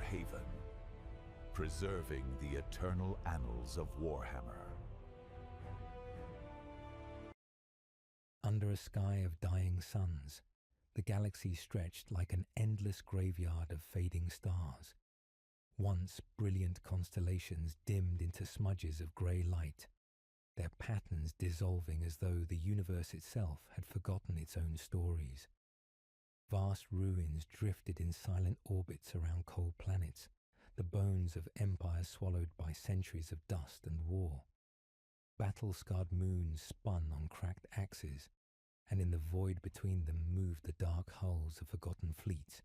haven, preserving the eternal annals of Warhammer. Under a sky of dying suns, the galaxy stretched like an endless graveyard of fading stars. Once brilliant constellations dimmed into smudges of grey light, their patterns dissolving as though the universe itself had forgotten its own stories. Vast ruins drifted in silent orbits around cold planets, the bones of empires swallowed by centuries of dust and war. Battle-scarred moons spun on cracked axes, and in the void between them moved the dark hulls of forgotten fleets,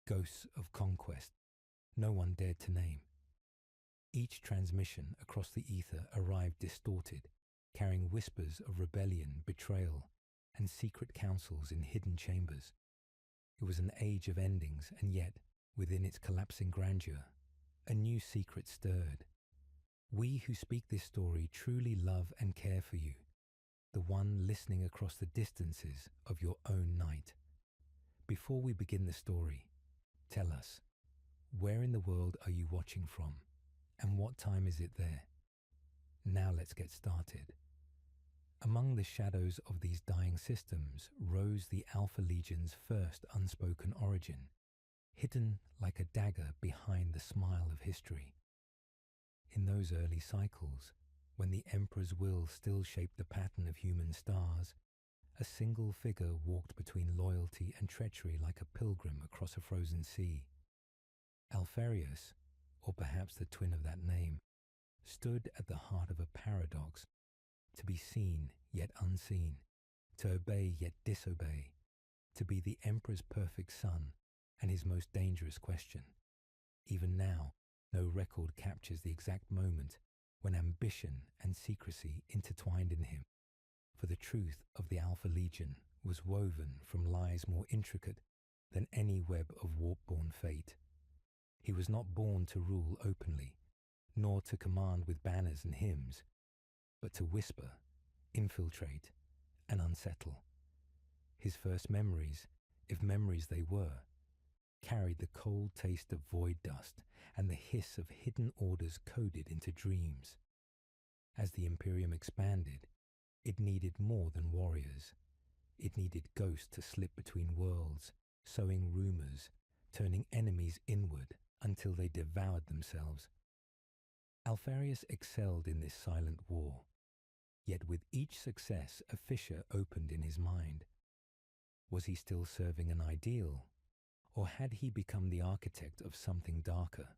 ghosts of conquest no one dared to name. Each transmission across the ether arrived distorted, carrying whispers of rebellion, betrayal, and secret councils in hidden chambers. It was an age of endings, and yet, within its collapsing grandeur, a new secret stirred. We who speak this story truly love and care for you, the one listening across the distances of your own night. Before we begin the story, tell us, where in the world are you watching from, and what time is it there? Now let's get started. Among the shadows of these dying systems rose the Alpha Legion's first unspoken origin, hidden like a dagger behind the smile of history. In those early cycles, when the Emperor's will still shaped the pattern of human stars, a single figure walked between loyalty and treachery like a pilgrim across a frozen sea. Alfarius, or perhaps the twin of that name, stood at the heart of a paradox: to be seen yet unseen, to obey yet disobey, to be the Emperor's perfect son and his most dangerous question. Even now, no record captures the exact moment when ambition and secrecy intertwined in him, for the truth of the Alpha Legion was woven from lies more intricate than any web of warp-born fate. He was not born to rule openly, nor to command with banners and hymns, but to whisper, infiltrate, and unsettle. His first memories, if memories they were, carried the cold taste of void dust and the hiss of hidden orders coded into dreams. As the Imperium expanded, it needed more than warriors. It needed ghosts to slip between worlds, sowing rumors, turning enemies inward until they devoured themselves. Alfarius excelled in this silent war, yet with each success a fissure opened in his mind. Was he still serving an ideal, or had he become the architect of something darker?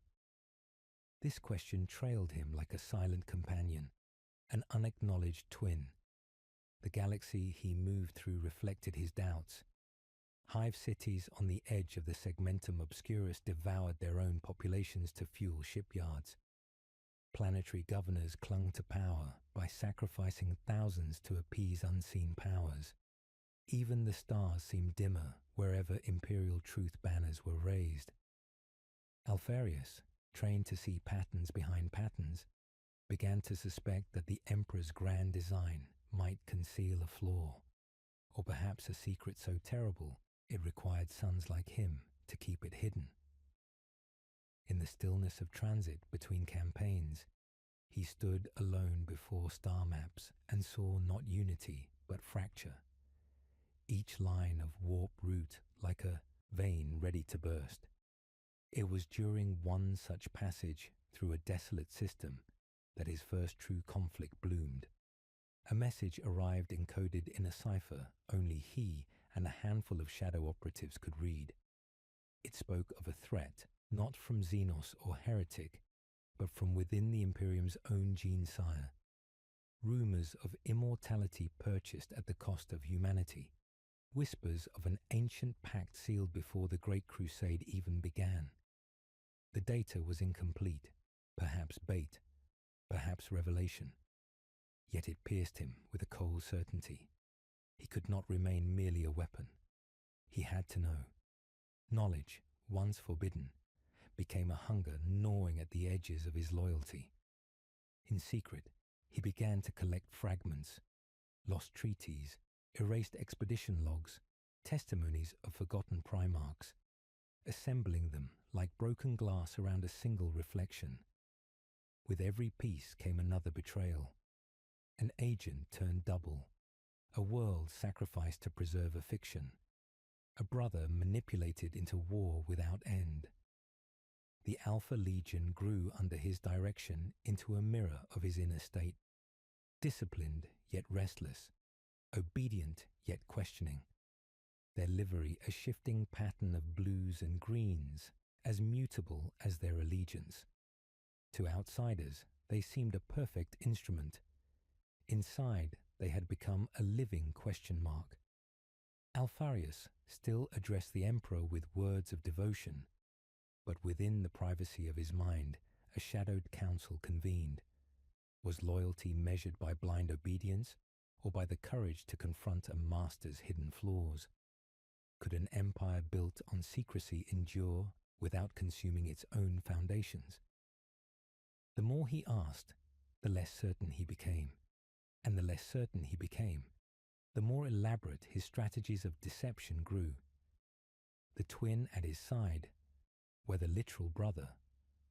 This question trailed him like a silent companion, an unacknowledged twin. The galaxy he moved through reflected his doubts. Hive cities on the edge of the segmentum obscurus devoured their own populations to fuel shipyards. Planetary governors clung to power by sacrificing thousands to appease unseen powers. Even the stars seemed dimmer wherever imperial truth banners were raised. Alfarius, trained to see patterns behind patterns, began to suspect that the Emperor's grand design might conceal a flaw, or perhaps a secret so terrible it required sons like him to keep it hidden. In the stillness of transit between campaigns, he stood alone before star maps and saw not unity but fracture. Each line of warp route like a vein ready to burst. It was during one such passage through a desolate system that his first true conflict bloomed. A message arrived encoded in a cipher only he and a handful of shadow operatives could read. It spoke of a threat not from Xenos or Heretic, but from within the Imperium's own gene sire. Rumors of immortality purchased at the cost of humanity. Whispers of an ancient pact sealed before the Great Crusade even began. The data was incomplete, perhaps bait, perhaps revelation. Yet it pierced him with a cold certainty. He could not remain merely a weapon. He had to know. Knowledge, once forbidden, became a hunger gnawing at the edges of his loyalty. In secret, he began to collect fragments, lost treaties, erased expedition logs, testimonies of forgotten Primarchs. assembling them like broken glass around a single reflection. With every piece came another betrayal. An agent turned double, a world sacrificed to preserve a fiction, a brother manipulated into war without end. The Alpha Legion grew under his direction into a mirror of his inner state, disciplined yet restless, obedient yet questioning, their livery a shifting pattern of blues and greens, as mutable as their allegiance. To outsiders, they seemed a perfect instrument. Inside, they had become a living question mark. Alfarius still addressed the Emperor with words of devotion, but within the privacy of his mind, a shadowed council convened. Was loyalty measured by blind obedience, or by the courage to confront a master's hidden flaws? Could an empire built on secrecy endure without consuming its own foundations? The more he asked, the less certain he became, and the less certain he became, the more elaborate his strategies of deception grew. The twin at his side, whether literal brother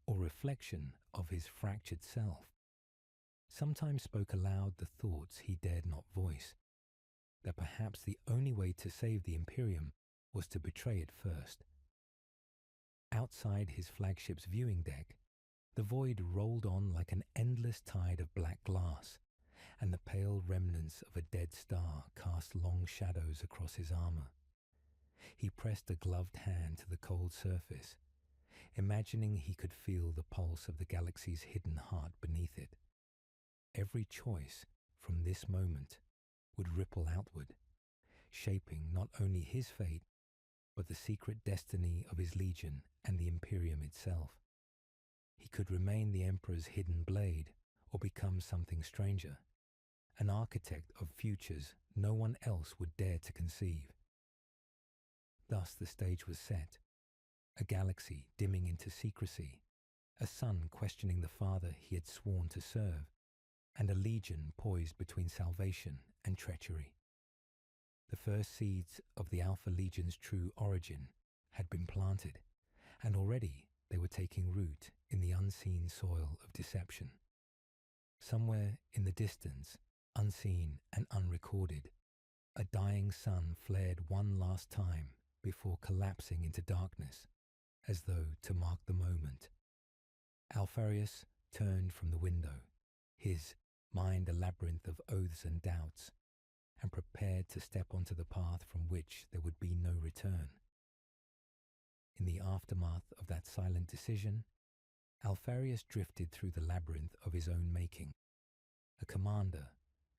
or reflection of his fractured self, sometimes spoke aloud the thoughts he dared not voice, that perhaps the only way to save the Imperium was to betray it first. Outside his flagship's viewing deck, the void rolled on like an endless tide of black glass, and the pale remnants of a dead star cast long shadows across his armor. He pressed a gloved hand to the cold surface, imagining he could feel the pulse of the galaxy's hidden heart beneath it. Every choice from this moment would ripple outward, shaping not only his fate, but the secret destiny of his legion and the Imperium itself. He could remain the Emperor's hidden blade, or become something stranger, an architect of futures no one else would dare to conceive. Thus the stage was set, a galaxy dimming into secrecy, a son questioning the father he had sworn to serve, and a legion poised between salvation and treachery. The first seeds of the Alpha Legion's true origin had been planted, and already they were taking root in the unseen soil of deception. Somewhere in the distance, unseen and unrecorded, a dying sun flared one last time before collapsing into darkness, as though to mark the moment. Alfarius turned from the window, his mind a labyrinth of oaths and doubts, and prepared to step onto the path from which there would be no return. In the aftermath of that silent decision, Alfarius drifted through the labyrinth of his own making, a commander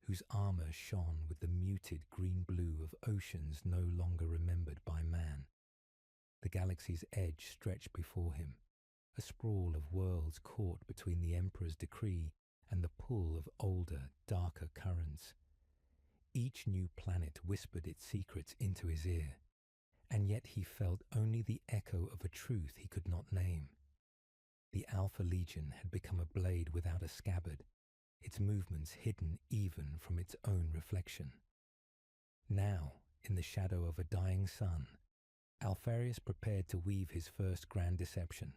whose armor shone with the muted green-blue of oceans no longer remembered by man. The galaxy's edge stretched before him, a sprawl of worlds caught between the Emperor's decree and the pull of older, darker currents. Each new planet whispered its secrets into his ear, and yet he felt only the echo of a truth he could not name. The Alpha Legion had become a blade without a scabbard, its movements hidden even from its own reflection. Now, in the shadow of a dying sun, Alfarius prepared to weave his first grand deception,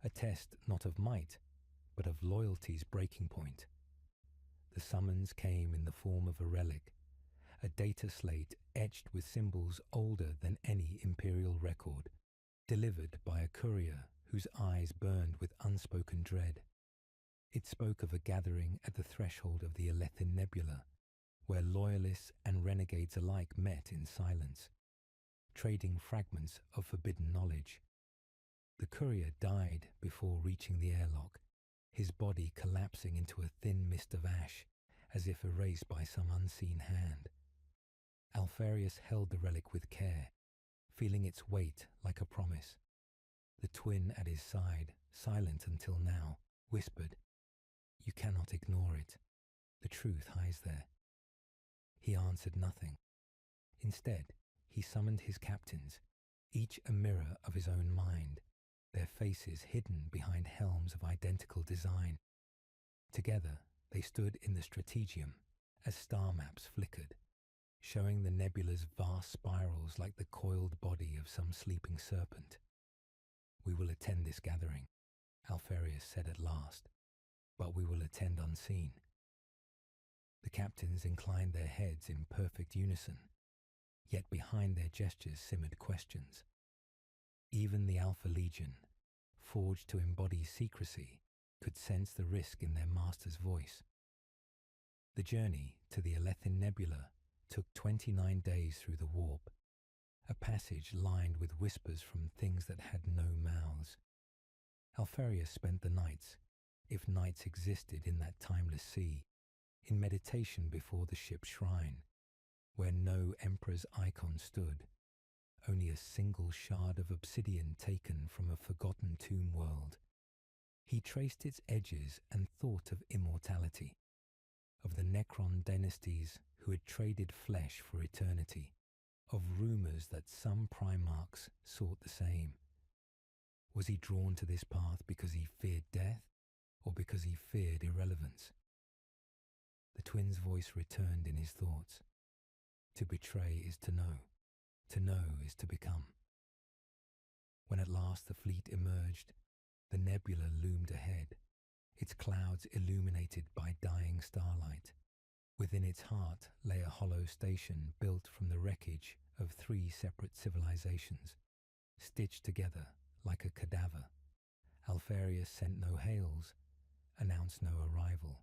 a test not of might, but of loyalty's breaking point. The summons came in the form of a relic, a data slate etched with symbols older than any imperial record, delivered by a courier whose eyes burned with unspoken dread. It spoke of a gathering at the threshold of the Alethin Nebula, where loyalists and renegades alike met in silence, trading fragments of forbidden knowledge. The courier died before reaching the airlock, his body collapsing into a thin mist of ash, as if erased by some unseen hand. Alfarius held the relic with care, feeling its weight like a promise. The twin at his side, silent until now, whispered, "You cannot ignore it. The truth hides there." He answered nothing. Instead, he summoned his captains, each a mirror of his own mind, their faces hidden behind helms of identical design. Together, they stood in the strategium as star maps flickered, showing the nebula's vast spirals like the coiled body of some sleeping serpent. "We will attend this gathering," Alpharius said at last, "but we will attend unseen." The captains inclined their heads in perfect unison, yet behind their gestures simmered questions. Even the Alpha Legion, forged to embody secrecy, could sense the risk in their master's voice. The journey to the Alethin Nebula took 29 days through the warp, a passage lined with whispers from things that had no mouths. Alpharius spent the nights, if nights existed in that timeless sea, in meditation before the ship's shrine, where no emperor's icon stood, only a single shard of obsidian taken from a forgotten tomb world. He traced its edges and thought of immortality, of the Necron dynasties who had traded flesh for eternity, of rumours that some Primarchs sought the same. Was he drawn to this path because he feared death, or because he feared irrelevance? The twin's voice returned in his thoughts. To betray is to know is to become. When at last the fleet emerged, the nebula loomed ahead, its clouds illuminated by dying starlight. Within its heart lay a hollow station built from the wreckage of 3 separate civilizations, stitched together like a cadaver. Alpharius sent no hails, announced no arrival.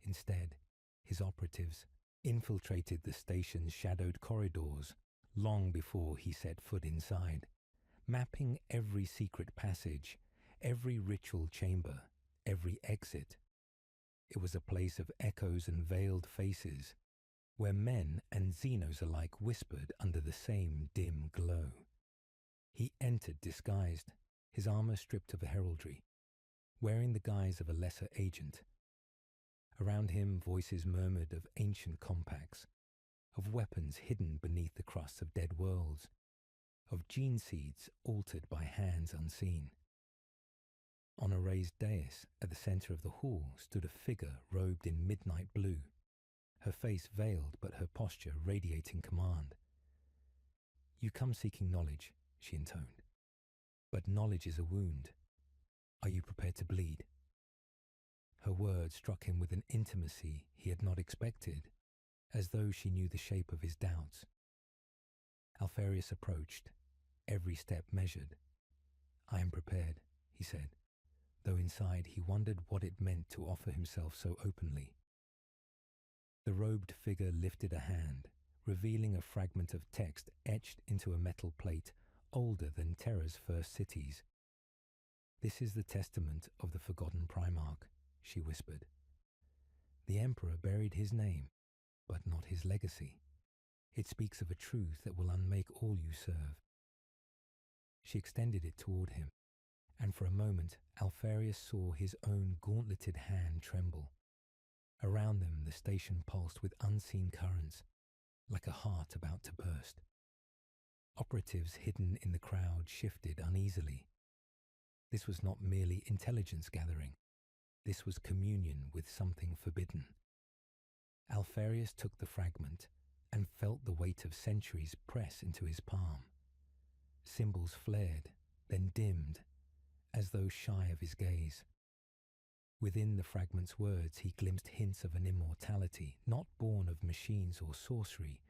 Instead, his operatives infiltrated the station's shadowed corridors long before he set foot inside, mapping every secret passage, every ritual chamber, every exit. It was a place of echoes and veiled faces, where men and Xenos alike whispered under the same dim glow. He entered disguised, his armor stripped of heraldry, wearing the guise of a lesser agent. Around him voices murmured of ancient compacts, of weapons hidden beneath the crusts of dead worlds, of gene seeds altered by hands unseen. On a raised dais at the center of the hall stood a figure robed in midnight blue, her face veiled but her posture radiating command. "You come seeking knowledge," she intoned, "but knowledge is a wound. Are you prepared to bleed?" Her words struck him with an intimacy he had not expected, as though she knew the shape of his doubts. Alpharius approached, every step measured. "I am prepared," he said, though inside he wondered what it meant to offer himself so openly. The robed figure lifted a hand, revealing a fragment of text etched into a metal plate older than Terra's first cities. "This is the testament of the forgotten Primarch," she whispered. "The Emperor buried his name, but not his legacy. It speaks of a truth that will unmake all you serve." She extended it toward him, and for a moment Alpharius saw his own gauntleted hand tremble. Around them the station pulsed with unseen currents, like a heart about to burst. Operatives hidden in the crowd shifted uneasily. This was not merely intelligence gathering. This was communion with something forbidden. Alpharius took the fragment and felt the weight of centuries press into his palm. Symbols flared, then dimmed, as though shy of his gaze. Within the fragment's words he glimpsed hints of an immortality not born of machines or sorcery,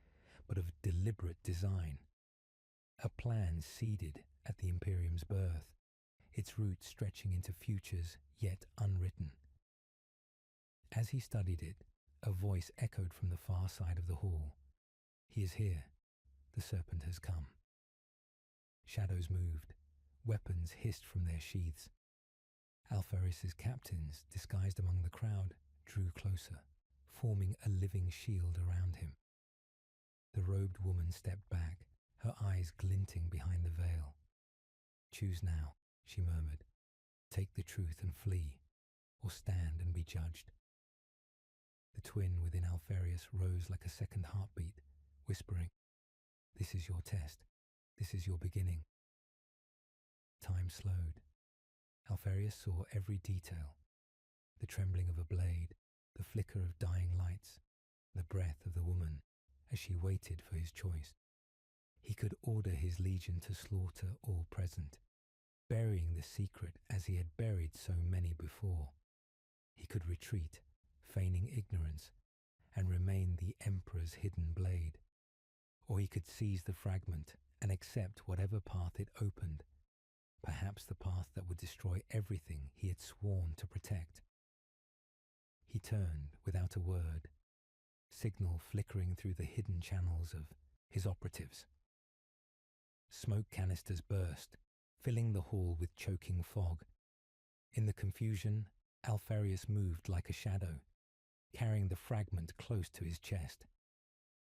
but of deliberate design. A plan seeded at the Imperium's birth, its roots stretching into futures yet unwritten. As he studied it, a voice echoed from the far side of the hall. "He is here. The serpent has come." Shadows moved. Weapons hissed from their sheaths. Alpharius's captains, disguised among the crowd, drew closer, forming a living shield around him. The robed woman stepped back, her eyes glinting behind the veil. "Choose now," she murmured. "Take the truth and flee, or stand and be judged." The twin within Alpharius rose like a second heartbeat, whispering, "This is your test. This is your beginning." Time slowed. Alpharius saw every detail: the trembling of a blade, the flicker of dying lights, the breath of the woman as she waited for his choice. He could order his legion to slaughter all present. burying the secret as he had buried so many before. He could retreat, feigning ignorance, and remain the Emperor's hidden blade. Or he could seize the fragment and accept whatever path it opened, perhaps the path that would destroy everything he had sworn to protect. He turned without a word, signal flickering through the hidden channels of his operatives. Smoke canisters burst, filling the hall with choking fog. In the confusion, Alfarius moved like a shadow, carrying the fragment close to his chest.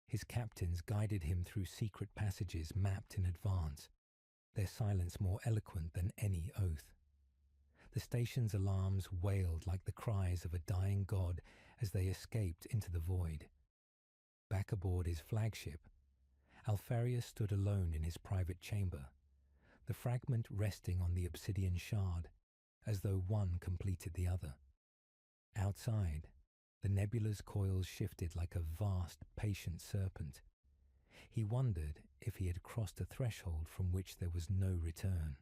His captains guided him through secret passages mapped in advance, their silence more eloquent than any oath. The station's alarms wailed like the cries of a dying god as they escaped into the void. Back aboard his flagship, Alfarius stood alone in his private chamber, the fragment resting on the obsidian shard, as though one completed the other. Outside, the nebula's coils shifted like a vast, patient serpent. He wondered if he had crossed a threshold from which there was no return.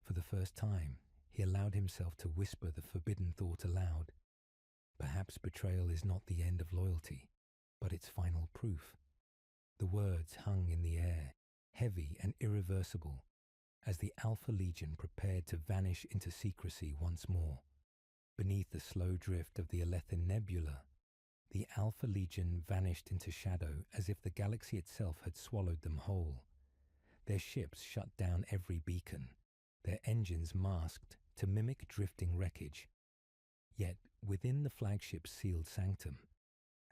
For the first time, he allowed himself to whisper the forbidden thought aloud. Perhaps betrayal is not the end of loyalty, but its final proof. The words hung in the air, heavy and irreversible, as the Alpha Legion prepared to vanish into secrecy once more. Beneath the slow drift of the Alethan Nebula, the Alpha Legion vanished into shadow as if the galaxy itself had swallowed them whole. Their ships shut down every beacon, their engines masked to mimic drifting wreckage. Yet, within the flagship's sealed sanctum,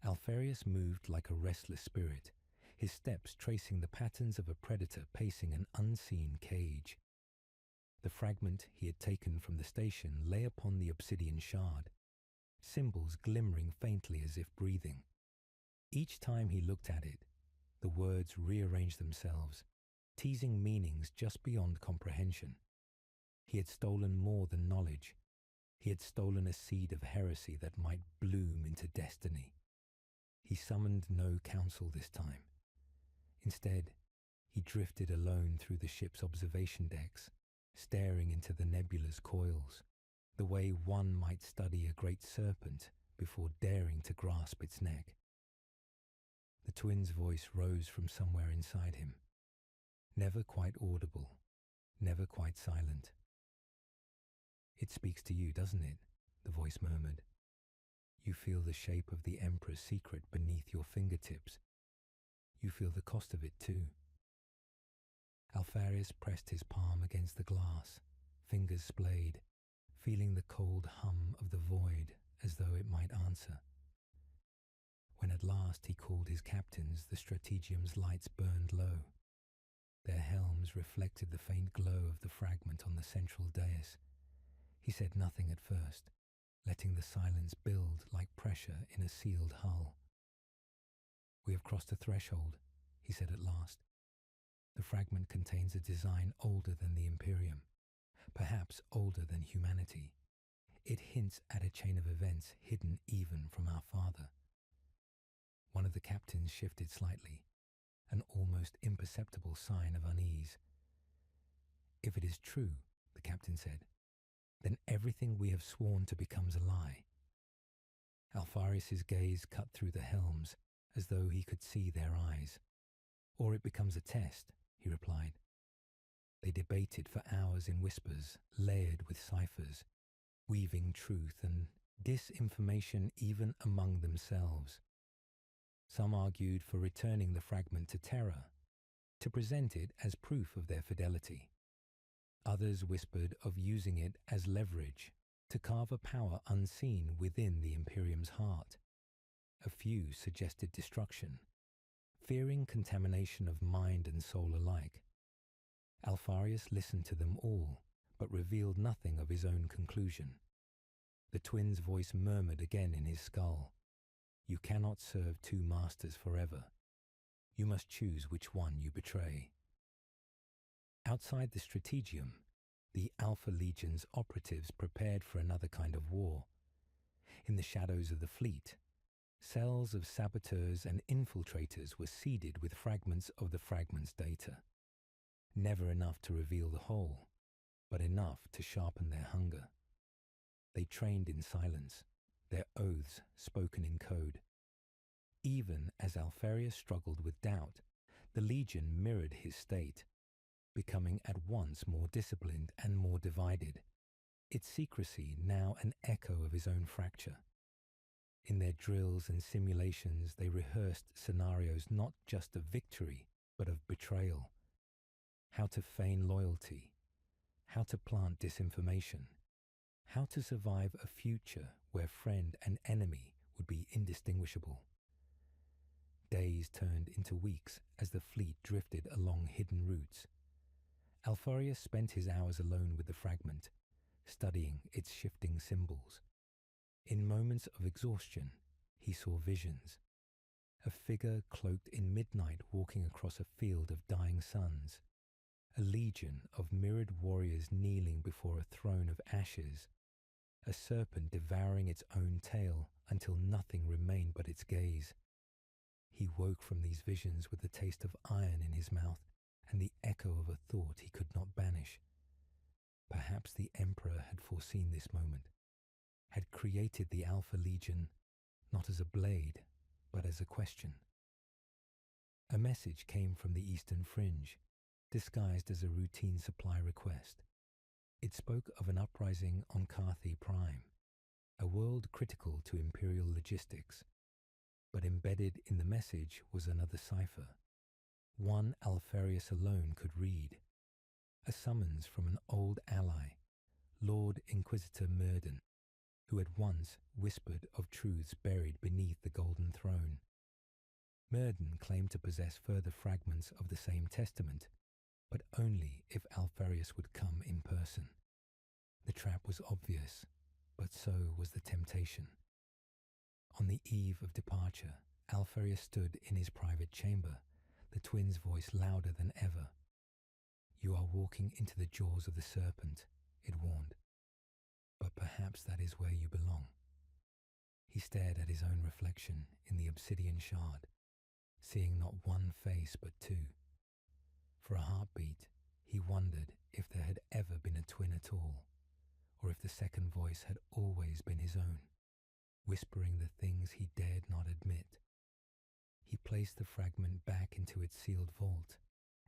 Alfarius moved like a restless spirit, his steps tracing the patterns of a predator pacing an unseen cage. The fragment he had taken from the station lay upon the obsidian shard, symbols glimmering faintly as if breathing. Each time he looked at it, the words rearranged themselves, teasing meanings just beyond comprehension. He had stolen more than knowledge. He had stolen a seed of heresy that might bloom into destiny. He summoned no counsel this time. Instead, he drifted alone through the ship's observation decks, staring into the nebula's coils, the way one might study a great serpent before daring to grasp its neck. The twin's voice rose from somewhere inside him, never quite audible, never quite silent. "It speaks to you, doesn't it?" the voice murmured. "You feel the shape of the Emperor's secret beneath your fingertips. You feel the cost of it too." Alfarius pressed his palm against the glass, fingers splayed, feeling the cold hum of the void as though it might answer. When at last he called his captains, the strategium's lights burned low. Their helms reflected the faint glow of the fragment on the central dais. He said nothing at first, letting the silence build like pressure in a sealed hull. "We have crossed a threshold," he said at last. "The fragment contains a design older than the Imperium, perhaps older than humanity. It hints at a chain of events hidden even from our father." One of the captains shifted slightly, an almost imperceptible sign of unease. "If it is true," the captain said, "then everything we have sworn to becomes a lie." Alfarius's gaze cut through the helms as though he could see their eyes. "Or it becomes a test," he replied. They debated for hours in whispers, layered with ciphers, weaving truth and disinformation even among themselves. Some argued for returning the fragment to Terra, to present it as proof of their fidelity. Others whispered of using it as leverage to carve a power unseen within the Imperium's heart. A few suggested destruction, fearing contamination of mind and soul alike. Alfarius listened to them all, but revealed nothing of his own conclusion. The twin's voice murmured again in his skull. "You cannot serve two masters forever. You must choose which one you betray." Outside the strategium, the Alpha Legion's operatives prepared for another kind of war. In the shadows of the fleet, cells of saboteurs and infiltrators were seeded with fragments of the fragment's data. Never enough to reveal the whole, but enough to sharpen their hunger. They trained in silence, their oaths spoken in code. Even as Alfarius struggled with doubt, the Legion mirrored his state, becoming at once more disciplined and more divided, its secrecy now an echo of his own fracture. In their drills and simulations, they rehearsed scenarios not just of victory, but of betrayal. How to feign loyalty, how to plant disinformation, how to survive a future where friend and enemy would be indistinguishable. Days turned into weeks as the fleet drifted along hidden routes. Alfarius spent his hours alone with the fragment, studying its shifting symbols. In moments of exhaustion, he saw visions. A figure cloaked in midnight walking across a field of dying suns. A legion of mirrored warriors kneeling before a throne of ashes. A serpent devouring its own tail until nothing remained but its gaze. He woke from these visions with the taste of iron in his mouth and the echo of a thought he could not banish. Perhaps the Emperor had foreseen this moment, had created the Alpha Legion not as a blade, but as a question. A message came from the Eastern Fringe, disguised as a routine supply request. It spoke of an uprising on Carthay Prime, a world critical to Imperial logistics. But embedded in the message was another cipher, one Alfarius alone could read, a summons from an old ally, Lord Inquisitor Murden, who had once whispered of truths buried beneath the Golden Throne. Murden claimed to possess further fragments of the same testament, but only if Alfarius would come in person. The trap was obvious, but so was the temptation. On the eve of departure, Alfarius stood in his private chamber, the twins' voice louder than ever. "You are walking into the jaws of the serpent," it warned. "But perhaps that is where you belong." He stared at his own reflection in the obsidian shard, seeing not one face but two. For a heartbeat, he wondered if there had ever been a twin at all, or if the second voice had always been his own, whispering the things he dared not admit. He placed the fragment back into its sealed vault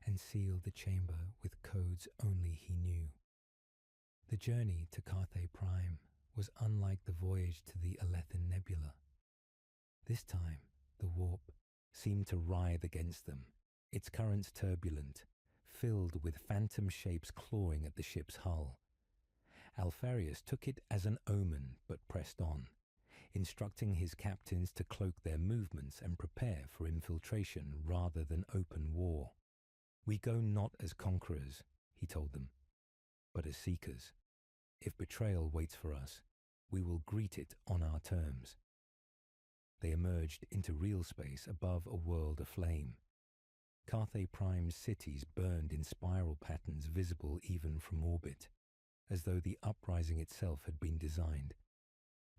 and sealed the chamber with codes only he knew. The journey to Carthay Prime was unlike the voyage to the Alethan Nebula. This time, the warp seemed to writhe against them, its currents turbulent, filled with phantom shapes clawing at the ship's hull. Alfarius took it as an omen but pressed on, instructing his captains to cloak their movements and prepare for infiltration rather than open war. "We go not as conquerors," he told them, "but as seekers. If betrayal waits for us, we will greet it on our terms." They emerged into real space above a world aflame. Carthay Prime's cities burned in spiral patterns visible even from orbit, as though the uprising itself had been designed.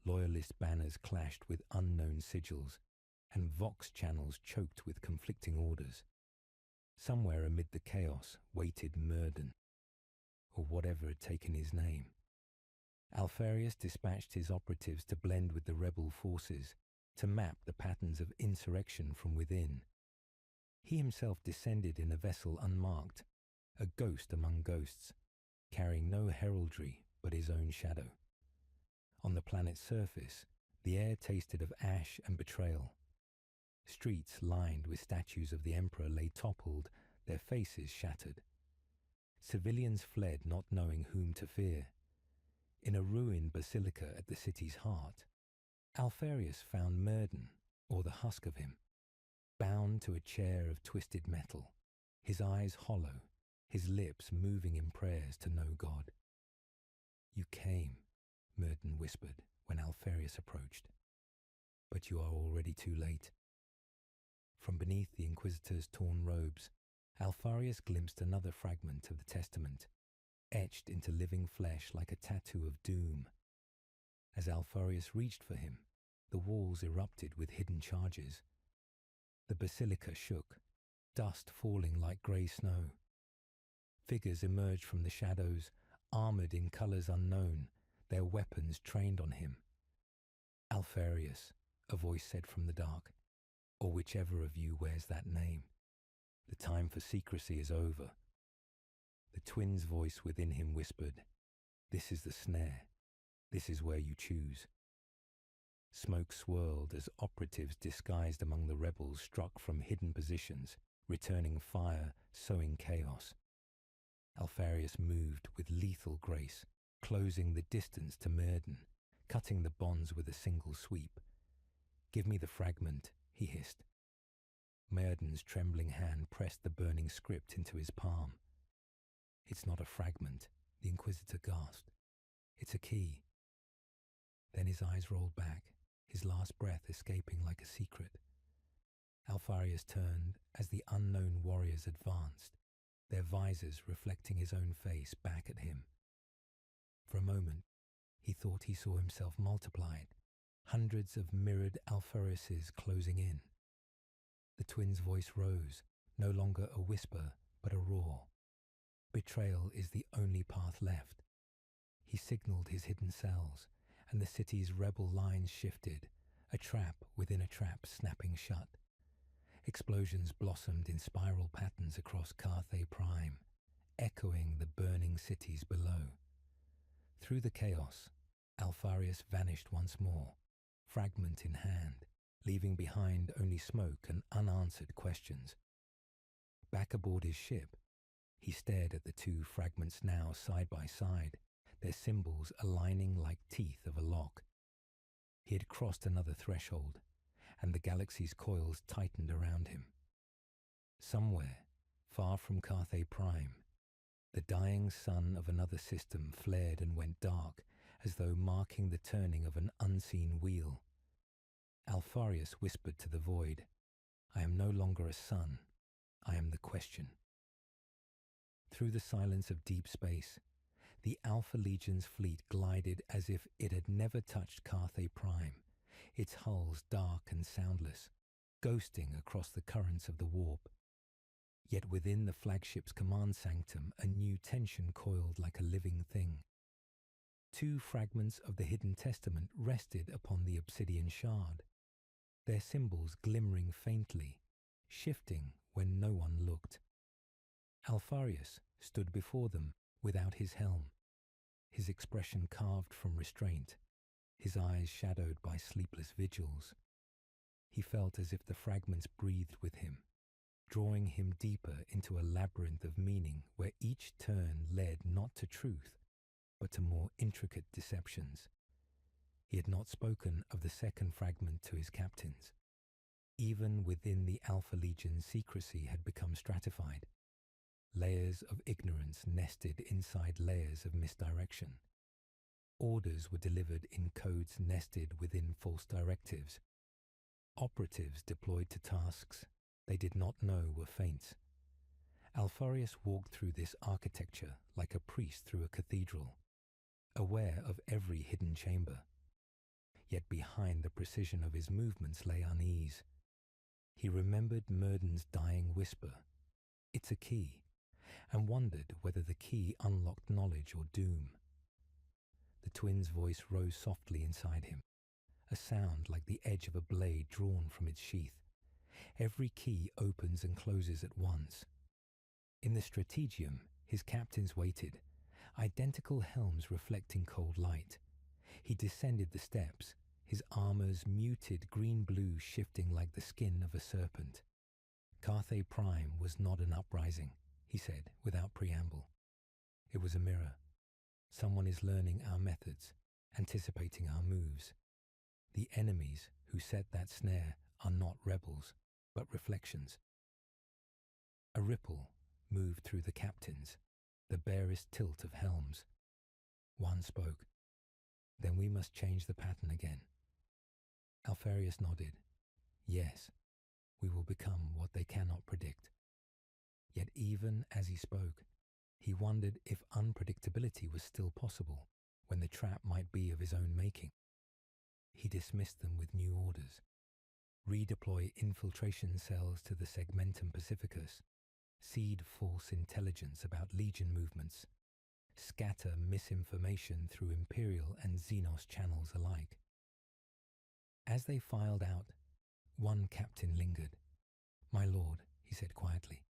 Loyalist banners clashed with unknown sigils, and Vox channels choked with conflicting orders. Somewhere amid the chaos waited Murden, or whatever had taken his name. Alfarius dispatched his operatives to blend with the rebel forces, to map the patterns of insurrection from within. He himself descended in a vessel unmarked, a ghost among ghosts, carrying no heraldry but his own shadow. On the planet's surface, the air tasted of ash and betrayal. Streets lined with statues of the Emperor lay toppled, their faces shattered. Civilians fled, not knowing whom to fear. In a ruined basilica at the city's heart, Alfarius found Murden, or the husk of him, bound to a chair of twisted metal, his eyes hollow, his lips moving in prayers to no god. "You came," Murden whispered when Alfarius approached, "but you are already too late." From beneath the Inquisitor's torn robes, Alfarius glimpsed another fragment of the testament, etched into living flesh like a tattoo of doom. As Alfarius reached for him, the walls erupted with hidden charges. The basilica shook, dust falling like grey snow. Figures emerged from the shadows, armoured in colours unknown, their weapons trained on him. "Alfarius," a voice said from the dark, "or whichever of you wears that name. The time for secrecy is over." The twin's voice within him whispered, "This is the snare. This is where you choose." Smoke swirled as operatives disguised among the rebels struck from hidden positions, returning fire, sowing chaos. Alfarius moved with lethal grace, closing the distance to Myrden, cutting the bonds with a single sweep. "Give me the fragment," he hissed. Myrden's trembling hand pressed the burning script into his palm. "It's not a fragment," the Inquisitor gasped. "It's a key." Then his eyes rolled back, his last breath escaping like a secret. Alfarius turned as the unknown warriors advanced, their visors reflecting his own face back at him. For a moment, he thought he saw himself multiplied, hundreds of mirrored Alfariuses closing in. The twin's voice rose, no longer a whisper, but a roar. Betrayal is the only path left. He signaled his hidden cells, and the city's rebel lines shifted, a trap within a trap snapping shut. Explosions blossomed in spiral patterns across Carthay Prime, echoing the burning cities below. Through the chaos, Alfarius vanished once more, fragment in hand, leaving behind only smoke and unanswered questions. Back aboard his ship, he stared at the two fragments now side by side, their symbols aligning like teeth of a lock. He had crossed another threshold, and the galaxy's coils tightened around him. Somewhere, far from Carthay Prime, the dying sun of another system flared and went dark, as though marking the turning of an unseen wheel. Alfarius whispered to the void, "I am no longer a sun, I am the question." Through the silence of deep space, the Alpha Legion's fleet glided as if it had never touched Carthay Prime, its hulls dark and soundless, ghosting across the currents of the warp. Yet within the flagship's command sanctum, a new tension coiled like a living thing. Two fragments of the Hidden Testament rested upon the obsidian shard, their symbols glimmering faintly, shifting when no one looked. Alfarius stood before them without his helm, his expression carved from restraint, his eyes shadowed by sleepless vigils. He felt as if the fragments breathed with him, drawing him deeper into a labyrinth of meaning where each turn led not to truth, but to more intricate deceptions. He had not spoken of the second fragment to his captains. Even within the Alpha Legion, secrecy had become stratified. Layers of ignorance nested inside layers of misdirection. Orders were delivered in codes nested within false directives. Operatives deployed to tasks they did not know were feints. Alfarius walked through this architecture like a priest through a cathedral, aware of every hidden chamber. Yet behind the precision of his movements lay unease. He remembered Myrden's dying whisper, "It's a key," and wondered whether the key unlocked knowledge or doom. The twin's voice rose softly inside him, a sound like the edge of a blade drawn from its sheath. Every key opens and closes at once. In the strategium, his captains waited, identical helms reflecting cold light. He descended the steps, his armor's muted green-blue shifting like the skin of a serpent. Carthay Prime was not an uprising, he said without preamble. It was a mirror. Someone is learning our methods, anticipating our moves. The enemies who set that snare are not rebels, but reflections. A ripple moved through the captains, the barest tilt of helms. One spoke. "Then we must change the pattern again." Alfarius nodded. "Yes, we will become what they cannot predict." Yet even as he spoke, he wondered if unpredictability was still possible when the trap might be of his own making. He dismissed them with new orders. Redeploy infiltration cells to the Segmentum Pacificus. Seed false intelligence about Legion movements. scatter misinformation through Imperial and Xenos channels alike. As they filed out, one captain lingered. "My lord," he said quietly,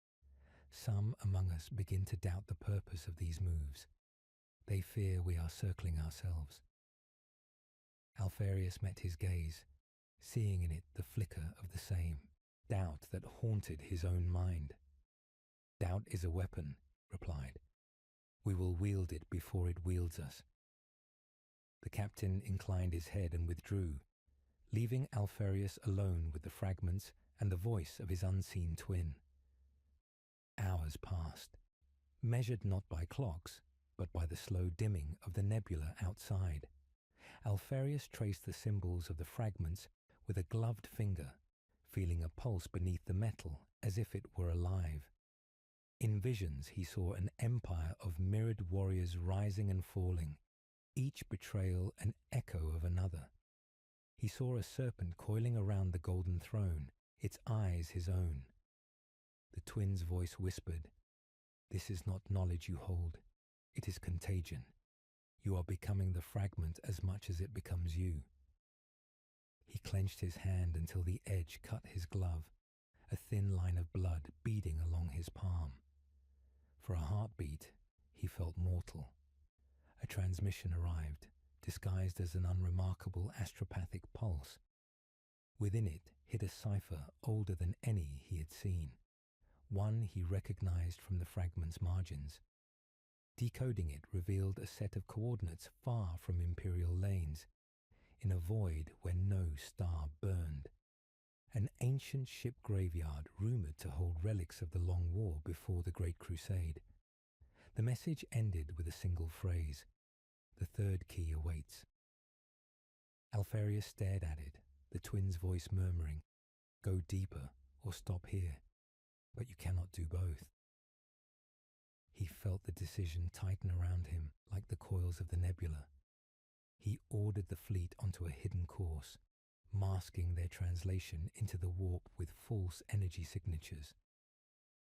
"some among us begin to doubt the purpose of these moves. They fear we are circling ourselves." Alpharius met his gaze, seeing in it the flicker of the same doubt that haunted his own mind. "Doubt is a weapon," replied. "We will wield it before it wields us." The captain inclined his head and withdrew, leaving Alpharius alone with the fragments and the voice of his unseen twin. Hours passed, measured not by clocks, but by the slow dimming of the nebula outside. Alpharius traced the symbols of the fragments with a gloved finger, feeling a pulse beneath the metal as if it were alive. In visions he saw an empire of mirrored warriors rising and falling, each betrayal an echo of another. He saw a serpent coiling around the golden throne, its eyes his own. The twin's voice whispered, "This is not knowledge you hold, it is contagion. You are becoming the fragment as much as it becomes you." He clenched his hand until the edge cut his glove, a thin line of blood beading along his palm. For a heartbeat, he felt mortal. A transmission arrived, disguised as an unremarkable astropathic pulse. Within it hid a cipher older than any he had seen, one he recognized from the fragment's margins. Decoding it revealed a set of coordinates far from Imperial lanes, in a void where no star burned. An ancient ship graveyard rumoured to hold relics of the Long War before the Great Crusade. The message ended with a single phrase, "The third key awaits." Alpharius stared at it, the twin's voice murmuring, "Go deeper or stop here, but you cannot do both." He felt the decision tighten around him like the coils of the nebula. He ordered the fleet onto a hidden course, masking their translation into the warp with false energy signatures.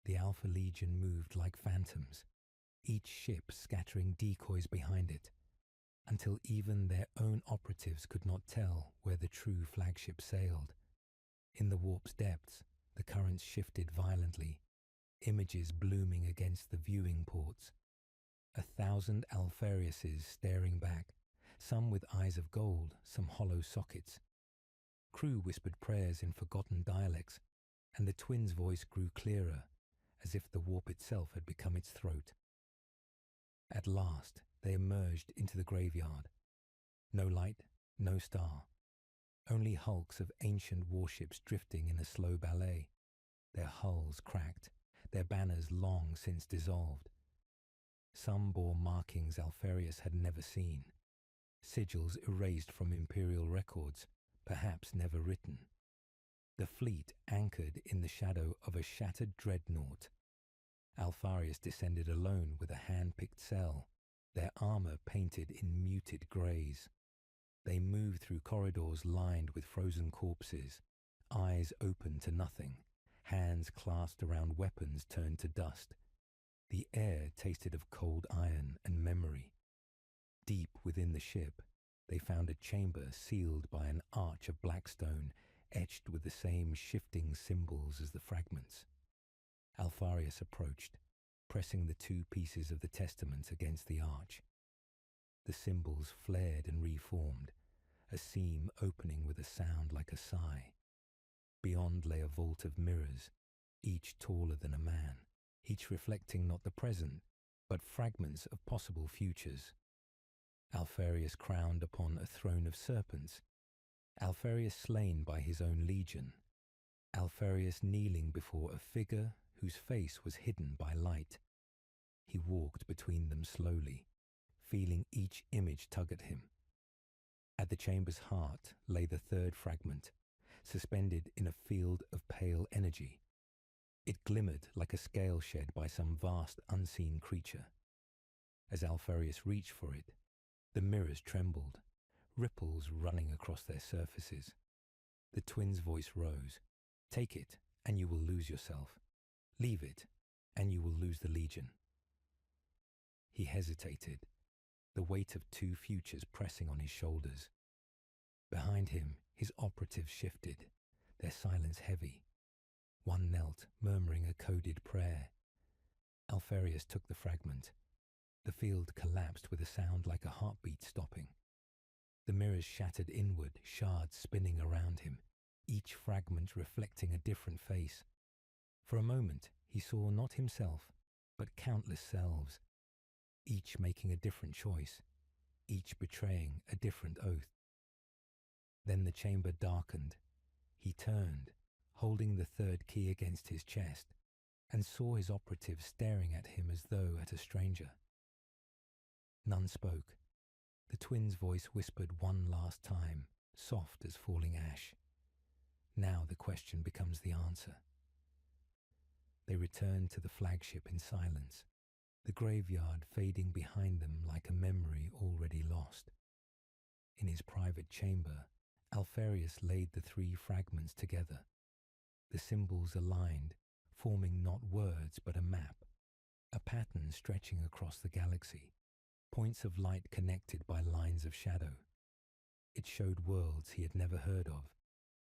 The Alpha Legion moved like phantoms, each ship scattering decoys behind it, until even their own operatives could not tell where the true flagship sailed. In the warp's depths, the currents shifted violently, images blooming against the viewing ports. 1,000 Alphariuses staring back, some with eyes of gold, some hollow sockets. Crew whispered prayers in forgotten dialects, and the twin's voice grew clearer, as if the warp itself had become its throat. At last, they emerged into the graveyard. No light, no star. Only hulks of ancient warships drifting in a slow ballet, their hulls cracked, their banners long since dissolved. Some bore markings Alpharius had never seen, sigils erased from Imperial records, perhaps never written. The fleet anchored in the shadow of a shattered dreadnought. Alpharius descended alone with a hand-picked cell, their armour painted in muted greys. They moved through corridors lined with frozen corpses, eyes open to nothing, hands clasped around weapons turned to dust. The air tasted of cold iron and memory. Deep within the ship, they found a chamber sealed by an arch of black stone etched with the same shifting symbols as the fragments. Alpharius approached, pressing the two pieces of the testament against the arch. The symbols flared and reformed, a seam opening with a sound like a sigh. Beyond lay a vault of mirrors, each taller than a man, each reflecting not the present, but fragments of possible futures. Alpharius crowned upon a throne of serpents, Alpharius slain by his own legion, Alpharius kneeling before a figure whose face was hidden by light. He walked between them slowly, feeling each image tug at him. At the chamber's heart lay the third fragment, suspended in a field of pale energy. It glimmered like a scale shed by some vast unseen creature. As Alpharius reached for it, the mirrors trembled, ripples running across their surfaces. The twin's voice rose. "Take it, and you will lose yourself. Leave it, and you will lose the Legion." He hesitated, the weight of two futures pressing on his shoulders. Behind him, his operatives shifted, their silence heavy. One knelt, murmuring a coded prayer. Alfarius took the fragment. The field collapsed with a sound like a heartbeat stopping. The mirrors shattered inward, shards spinning around him, each fragment reflecting a different face. For a moment, he saw not himself, but countless selves, each making a different choice, each betraying a different oath. Then the chamber darkened. He turned, holding the third key against his chest, and saw his operatives staring at him as though at a stranger. None spoke. The twins' voice whispered one last time, soft as falling ash. Now the question becomes the answer. They returned to the flagship in silence, the graveyard fading behind them like a memory already lost. In his private chamber, Alfarius laid the three fragments together, the symbols aligned, forming not words but a map, a pattern stretching across the galaxy, points of light connected by lines of shadow. It showed worlds he had never heard of,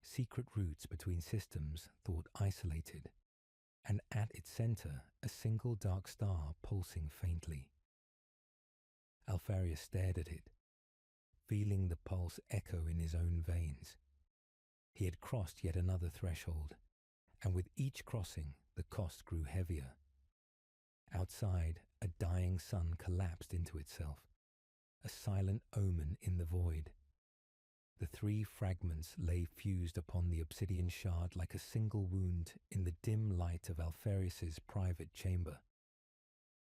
secret routes between systems thought isolated, and at its center a single dark star pulsing faintly. Alfarius stared at it, feeling the pulse echo in his own veins. He had crossed yet another threshold, and with each crossing the cost grew heavier. Outside, a dying sun collapsed into itself, a silent omen in the void. The three fragments lay fused upon the obsidian shard like a single wound in the dim light of Alfarius's private chamber.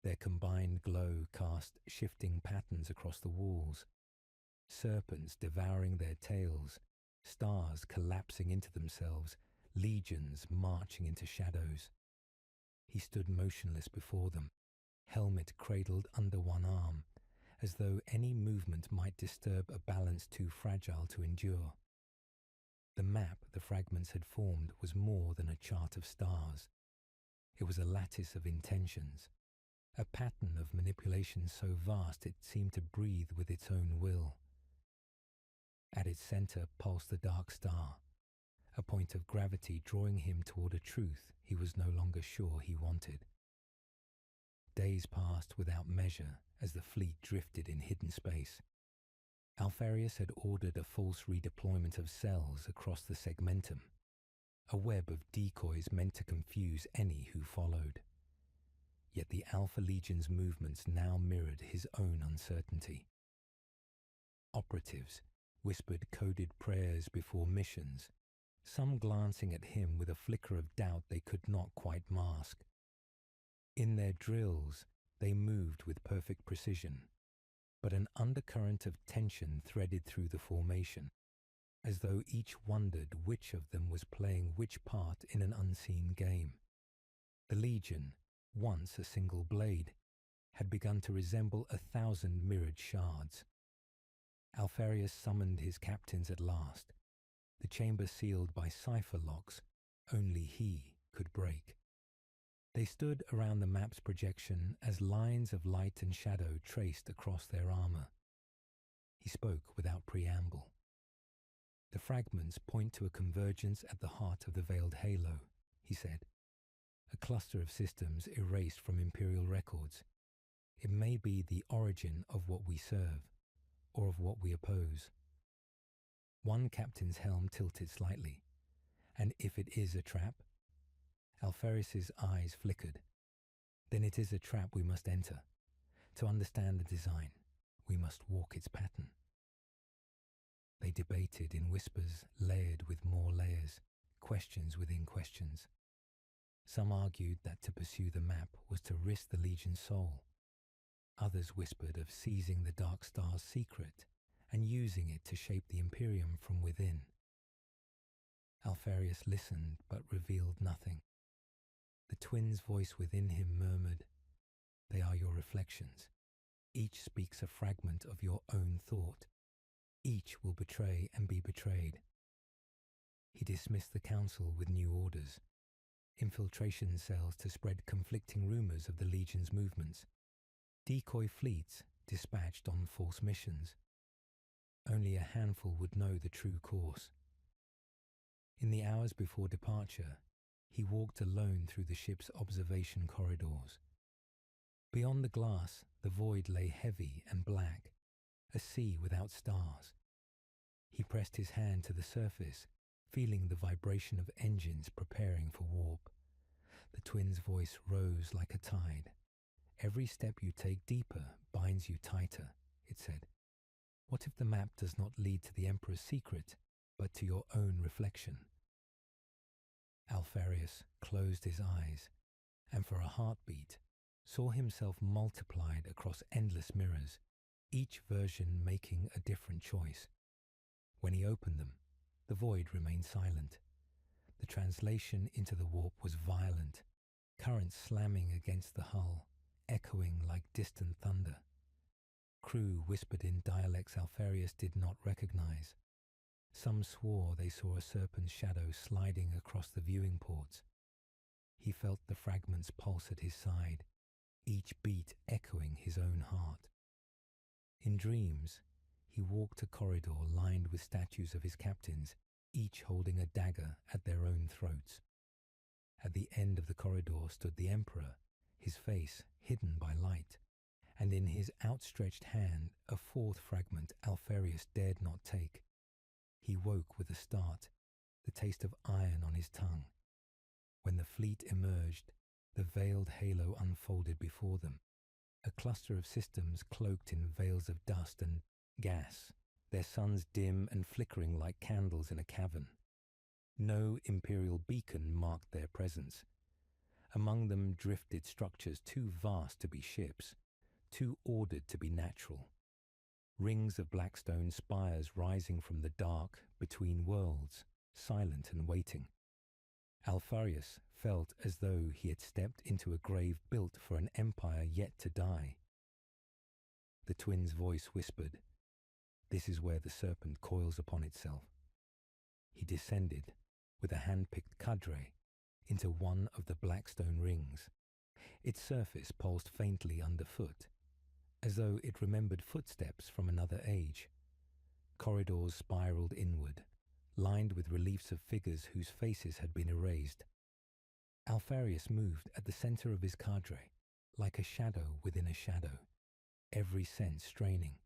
Their combined glow cast shifting patterns across the walls, serpents devouring their tails, stars collapsing into themselves, legions marching into shadows. He stood motionless before them, helmet cradled under one arm, as though any movement might disturb a balance too fragile to endure. The map the fragments had formed was more than a chart of stars. It was a lattice of intentions, a pattern of manipulation so vast it seemed to breathe with its own will. At its center pulsed the dark star, a point of gravity drawing him toward a truth he was no longer sure he wanted. Days passed without measure as the fleet drifted in hidden space. Alfarius had ordered a false redeployment of cells across the segmentum, a web of decoys meant to confuse any who followed. Yet the Alpha Legion's movements now mirrored his own uncertainty. Operatives whispered coded prayers before missions, some glancing at him with a flicker of doubt they could not quite mask. In their drills, they moved with perfect precision, but an undercurrent of tension threaded through the formation, as though each wondered which of them was playing which part in an unseen game. The Legion, once a single blade, had begun to resemble 1,000 mirrored shards. Alfarius summoned his captains at last, the chamber sealed by cipher locks only he could break. They stood around the map's projection as lines of light and shadow traced across their armor. He spoke without preamble. The fragments point to a convergence at the heart of the veiled halo, he said. A cluster of systems erased from Imperial records. It may be the origin of what we serve, or of what we oppose. One captain's helm tilted slightly. And if it is a trap? Alfarius's eyes flickered. Then it is a trap we must enter. To understand the design, we must walk its pattern. They debated in whispers layered with more layers, questions within questions. Some argued that to pursue the map was to risk the Legion's soul. Others whispered of seizing the Dark Star's secret and using it to shape the Imperium from within. Alfarius listened but revealed nothing. The twin's voice within him murmured, "They are your reflections. Each speaks a fragment of your own thought. Each will betray and be betrayed." He dismissed the council with new orders, infiltration cells to spread conflicting rumors of the Legion's movements, decoy fleets dispatched on false missions. Only a handful would know the true course. In the hours before departure, he walked alone through the ship's observation corridors. Beyond the glass, the void lay heavy and black, a sea without stars. He pressed his hand to the surface, feeling the vibration of engines preparing for warp. The twins' voice rose like a tide. "Every step you take deeper binds you tighter," it said. "What if the map does not lead to the Emperor's secret, but to your own reflection?" Alpharius closed his eyes, and for a heartbeat, saw himself multiplied across endless mirrors, each version making a different choice. When he opened them, the void remained silent. The translation into the warp was violent, currents slamming against the hull, echoing like distant thunder. Crew whispered in dialects Alpharius did not recognize. Some swore they saw a serpent's shadow sliding across the viewing ports. He felt the fragments pulse at his side, each beat echoing his own heart. In dreams, he walked a corridor lined with statues of his captains, each holding a dagger at their own throats. At the end of the corridor stood the Emperor, his face hidden by light, and in his outstretched hand a fourth fragment Alpharius dared not take. He woke with a start, the taste of iron on his tongue. When the fleet emerged, the veiled halo unfolded before them, a cluster of systems cloaked in veils of dust and gas, their suns dim and flickering like candles in a cavern. No Imperial beacon marked their presence. Among them drifted structures too vast to be ships, too ordered to be natural. Rings of blackstone spires rising from the dark between worlds, silent and waiting. Alpharius felt as though he had stepped into a grave built for an empire yet to die. The twins' voice whispered, "This is where the serpent coils upon itself." He descended, with a hand-picked cadre, into one of the blackstone rings. Its surface pulsed faintly underfoot, as though it remembered footsteps from another age. Corridors spiraled inward, lined with reliefs of figures whose faces had been erased. Alpharius moved at the center of his cadre, like a shadow within a shadow, every sense straining.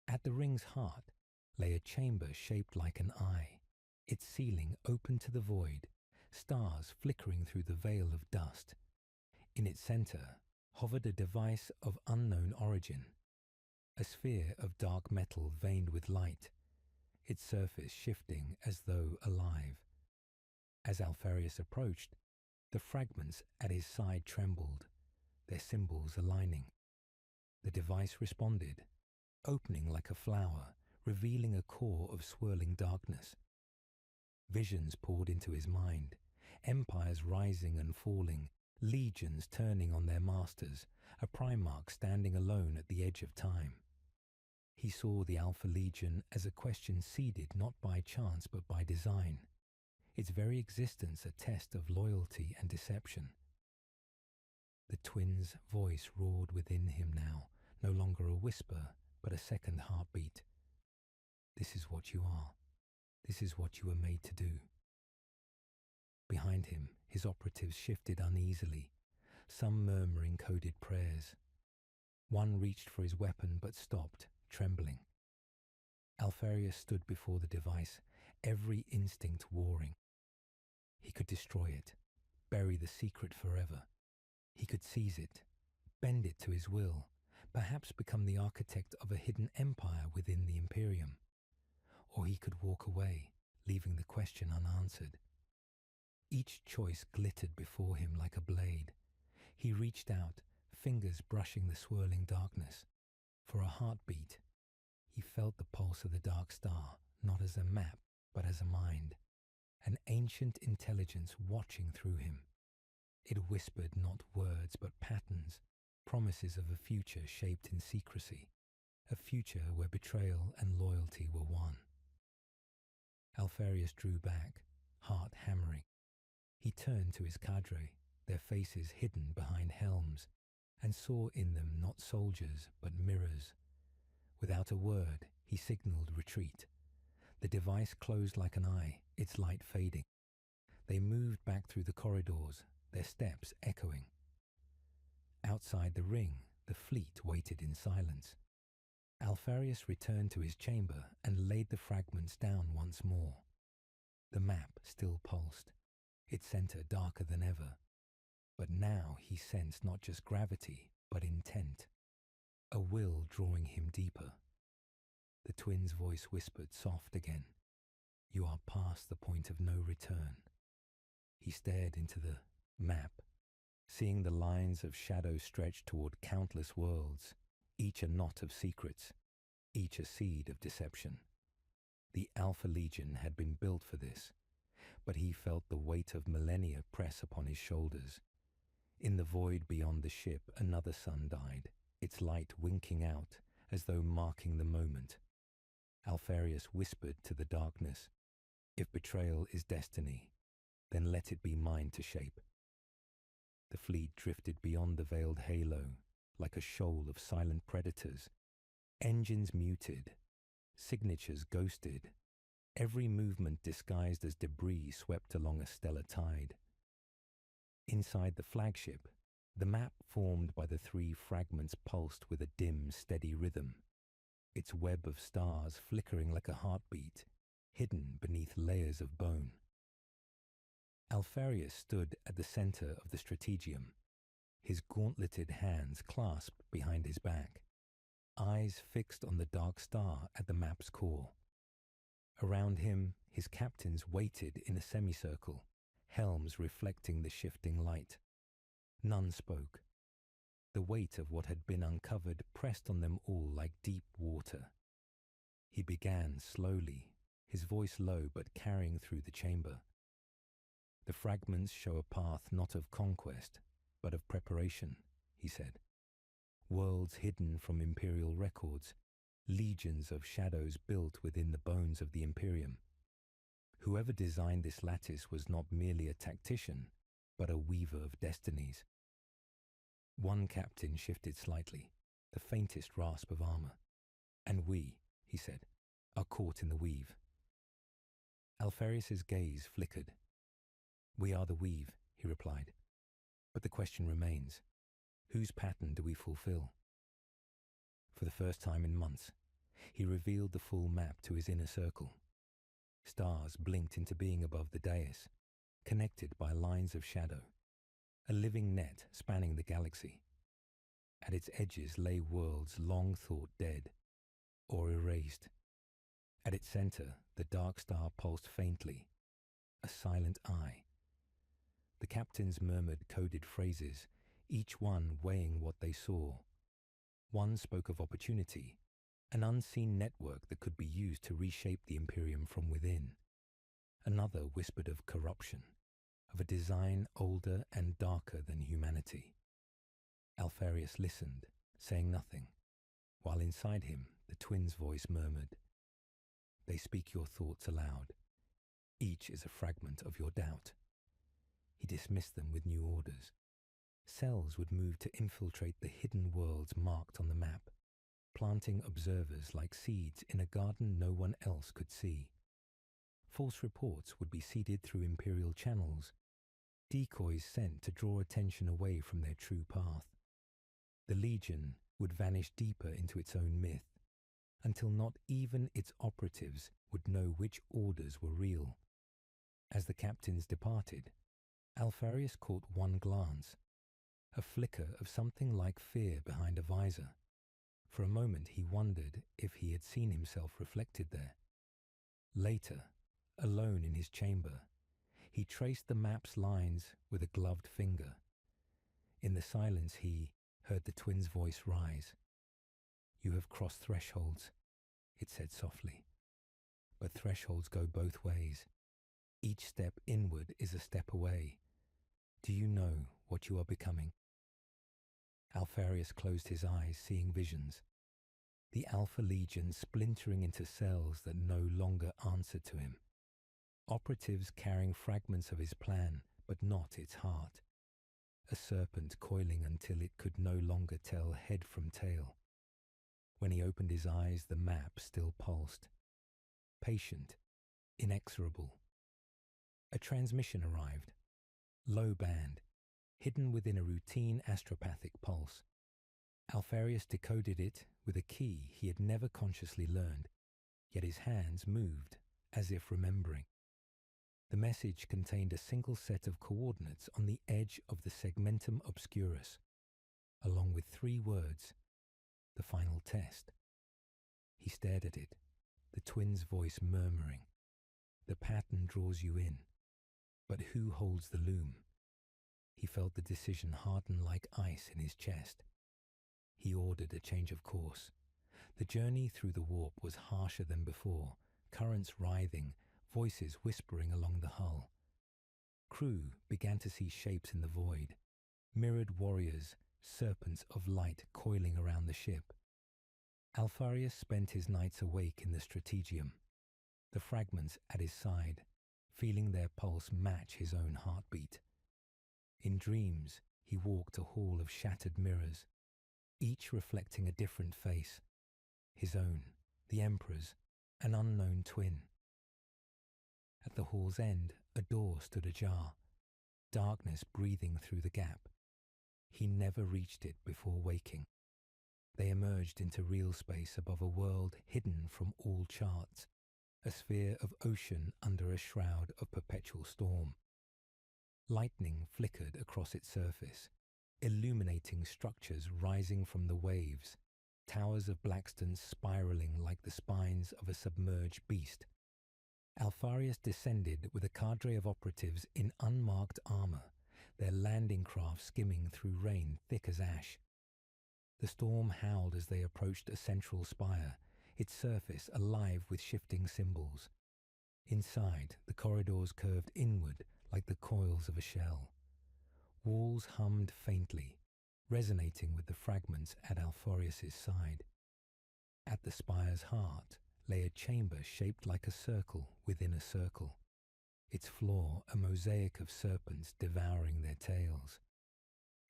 At the ring's heart lay a chamber shaped like an eye, its ceiling open to the void, stars flickering through the veil of dust. In its center hovered a device of unknown origin, a sphere of dark metal veined with light, its surface shifting as though alive. As Alpharius approached, the fragments at his side trembled, their symbols aligning. The device responded, opening like a flower, revealing a core of swirling darkness. Visions poured into his mind, empires rising and falling, legions turning on their masters, a Primarch standing alone at the edge of time. He saw the Alpha Legion as a question seeded not by chance but by design, its very existence a test of loyalty and deception. The twins' voice roared within him now, no longer a whisper, but a second heartbeat. "This is what you are. This is what you were made to do." Behind him, his operatives shifted uneasily, some murmuring coded prayers. One reached for his weapon but stopped, trembling. Alpharius stood before the device, every instinct warring. He could destroy it, bury the secret forever. He could seize it, bend it to his will, perhaps become the architect of a hidden empire within the Imperium. Or he could walk away, leaving the question unanswered. Each choice glittered before him like a blade. He reached out, fingers brushing the swirling darkness. For a heartbeat, he felt the pulse of the dark star, not as a map, but as a mind, an ancient intelligence watching through him. It whispered not words but patterns, promises of a future shaped in secrecy, a future where betrayal and loyalty were one. Alpharius drew back, heart hammering. He turned to his cadre, their faces hidden behind helms, and saw in them not soldiers but mirrors. Without a word, he signaled retreat. The device closed like an eye, its light fading. They moved back through the corridors, their steps echoing. Outside the ring, the fleet waited in silence. Alpharius returned to his chamber and laid the fragments down once more. The map still pulsed, its center darker than ever. But now he sensed not just gravity, but intent, a will drawing him deeper. The twin's voice whispered soft again, "You are past the point of no return." He stared into the map, seeing the lines of shadow stretch toward countless worlds, each a knot of secrets, each a seed of deception. The Alpha Legion had been built for this, but he felt the weight of millennia press upon his shoulders. In the void beyond the ship, another sun died, its light winking out as though marking the moment. Alpharius whispered to the darkness, "If betrayal is destiny, then let it be mine to shape." The fleet drifted beyond the veiled halo, like a shoal of silent predators. Engines muted, signatures ghosted, every movement disguised as debris swept along a stellar tide. Inside the flagship, the map formed by the three fragments pulsed with a dim, steady rhythm, its web of stars flickering like a heartbeat, hidden beneath layers of bone. Alpharius stood at the center of the strategium, his gauntleted hands clasped behind his back, eyes fixed on the dark star at the map's core. Around him, his captains waited in a semicircle, helms reflecting the shifting light. None spoke. The weight of what had been uncovered pressed on them all like deep water. He began slowly, his voice low but carrying through the chamber. "The fragments show a path not of conquest, but of preparation," he said. "Worlds hidden from Imperial records, legions of shadows built within the bones of the Imperium. Whoever designed this lattice was not merely a tactician, but a weaver of destinies." One captain shifted slightly, the faintest rasp of armor. "And we," he said, "are caught in the weave." Alpharius's gaze flickered. "We are the weave," he replied. "But the question remains, whose pattern do we fulfill?" For the first time in months, he revealed the full map to his inner circle. Stars blinked into being above the dais, connected by lines of shadow, a living net spanning the galaxy. At its edges lay worlds long thought dead, or erased. At its center, the dark star pulsed faintly, a silent eye. The captains murmured coded phrases, each one weighing what they saw. One spoke of opportunity, an unseen network that could be used to reshape the Imperium from within. Another whispered of corruption, of a design older and darker than humanity. Alpharius listened, saying nothing, while inside him the twin's voice murmured, "They speak your thoughts aloud. Each is a fragment of your doubt." He dismissed them with new orders. Cells would move to infiltrate the hidden worlds marked on the map, planting observers like seeds in a garden no one else could see. False reports would be seeded through Imperial channels, decoys sent to draw attention away from their true path. The Legion would vanish deeper into its own myth, until not even its operatives would know which orders were real. As the captains departed, Alpharius caught one glance, a flicker of something like fear behind a visor. For a moment he wondered if he had seen himself reflected there. Later, alone in his chamber, he traced the map's lines with a gloved finger. In the silence he heard the twin's voice rise. "You have crossed thresholds," it said softly. "But thresholds go both ways. Each step inward is a step away. Do you know what you are becoming?" Alpharius closed his eyes, seeing visions. The Alpha Legion splintering into cells that no longer answered to him. Operatives carrying fragments of his plan, but not its heart. a serpent coiling until it could no longer tell head from tail. When he opened his eyes, the map still pulsed. Patient, inexorable. A transmission arrived. Low band, hidden within a routine astropathic pulse. Alpharius decoded it with a key he had never consciously learned, yet his hands moved as if remembering. The message contained a single set of coordinates on the edge of the segmentum obscurus, along with 3 words: the final test. He stared at it, the twin's voice murmuring, "The pattern draws you in, but who holds the loom?" He felt the decision harden like ice in his chest. He ordered a change of course. The journey through the warp was harsher than before, currents writhing, voices whispering along the hull. Crew began to see shapes in the void, mirrored warriors, serpents of light coiling around the ship. Alpharius spent his nights awake in the strategium, the fragments at his side, feeling their pulse match his own heartbeat. In dreams, he walked a hall of shattered mirrors, each reflecting a different face, his own, the Emperor's, an unknown twin. At the hall's end, a door stood ajar, darkness breathing through the gap. He never reached it before waking. They emerged into real space above a world hidden from all charts, a sphere of ocean under a shroud of perpetual storm. Lightning flickered across its surface, illuminating structures rising from the waves, towers of Blackstone spiraling like the spines of a submerged beast. Alpharius descended with a cadre of operatives in unmarked armor, their landing craft skimming through rain thick as ash. The storm howled as they approached a central spire, its surface alive with shifting symbols. Inside, the corridors curved inward like the coils of a shell. Walls hummed faintly, resonating with the fragments at Alpharius's side. At the spire's heart lay a chamber shaped like a circle within a circle, its floor a mosaic of serpents devouring their tails.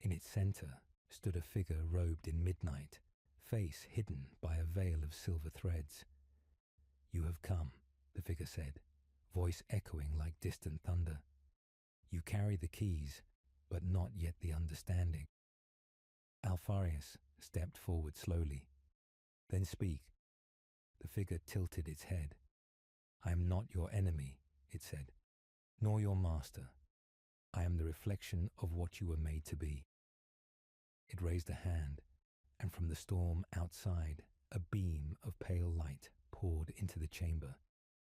In its center stood a figure robed in midnight, face hidden by a veil of silver threads. "You have come," the figure said, voice echoing like distant thunder. "You carry the keys, but not yet the understanding." Alpharius stepped forward slowly. "Then speak." The figure tilted its head. "I am not your enemy," it said, "nor your master. I am the reflection of what you were made to be." It raised a hand, and from the storm outside, a beam of pale light poured into the chamber,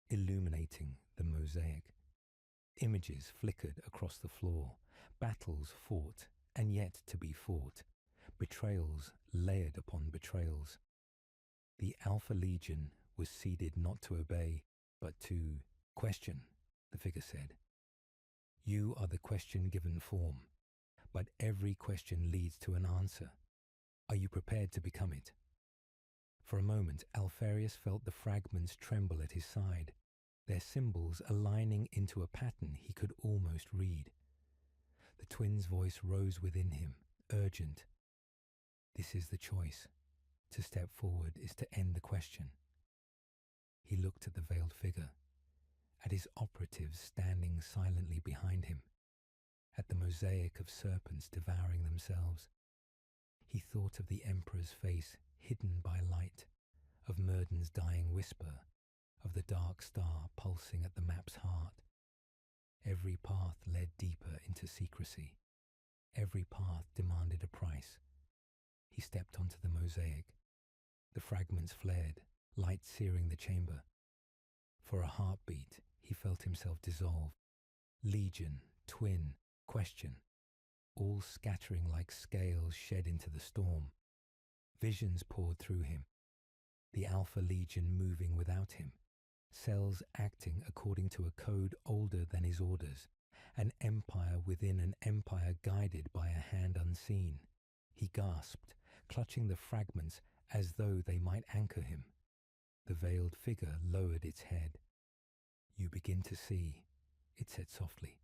illuminating the mosaic. Images flickered across the floor, battles fought and yet to be fought, betrayals layered upon betrayals. The Alpha Legion was seeded not to obey, but to question, the figure said. "You are the question given form, but every question leads to an answer. Are you prepared to become it?" For a moment, Alpharius felt the fragments tremble at his side, their symbols aligning into a pattern he could almost read. The twin's voice rose within him, urgent. "This is the choice. To step forward is to end the question." He looked at the veiled figure, at his operatives standing silently behind him, at the mosaic of serpents devouring themselves. He thought of the Emperor's face hidden by light, of Murden's dying whisper, of the dark star pulsing at the map's heart. Every path led deeper into secrecy. Every path demanded a price. He stepped onto the mosaic. The fragments flared, light searing the chamber. For a heartbeat, he felt himself dissolve. Legion, twin, question, all scattering like scales shed into the storm. Visions poured through him. The Alpha Legion moving without him. Cells acting according to a code older than his orders. An empire within an empire guided by a hand unseen. He gasped, clutching the fragments as though they might anchor him. The veiled figure lowered its head. "You begin to see," it said softly.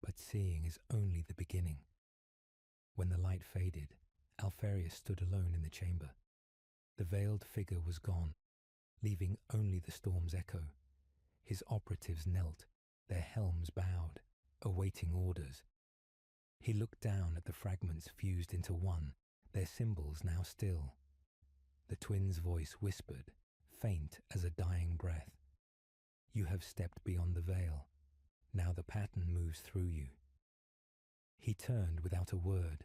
"But seeing is only the beginning. When the light faded, Alfarius stood alone in the chamber. The veiled figure was gone, leaving only the storm's echo. His operatives knelt, their helms bowed, awaiting orders. He looked down at the fragments fused into one, their symbols now still. The twin's voice whispered, faint as a dying breath. You have stepped beyond the veil. Now the pattern moves through you. He turned without a word,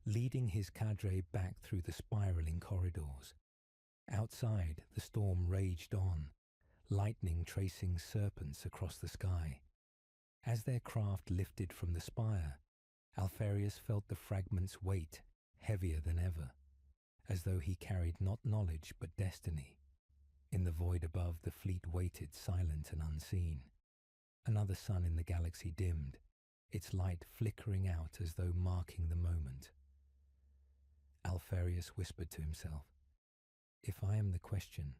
leading his cadre back through the spiraling corridors. Outside, the storm raged on, lightning tracing serpents across the sky. As their craft lifted from the spire, Alfarius felt the fragments' weight heavier than ever, as though he carried not knowledge but destiny. In the void above, the fleet waited silent and unseen. Another sun in the galaxy dimmed, its light flickering out as though marking the moment. Alfarius whispered to himself, "If I am the question,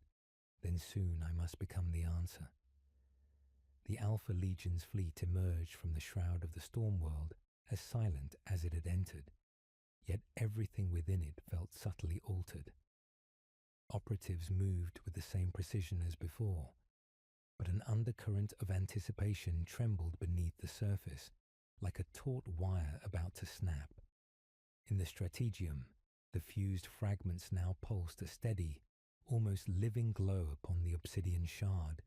then soon I must become the answer." The Alpha Legion's fleet emerged from the shroud of the storm world as silent as it had entered, yet everything within it felt subtly altered. Operatives moved with the same precision as before, but an undercurrent of anticipation trembled beneath the surface, like a taut wire about to snap. In the strategium, the fused fragments now pulsed a steady, almost living glow upon the obsidian shard,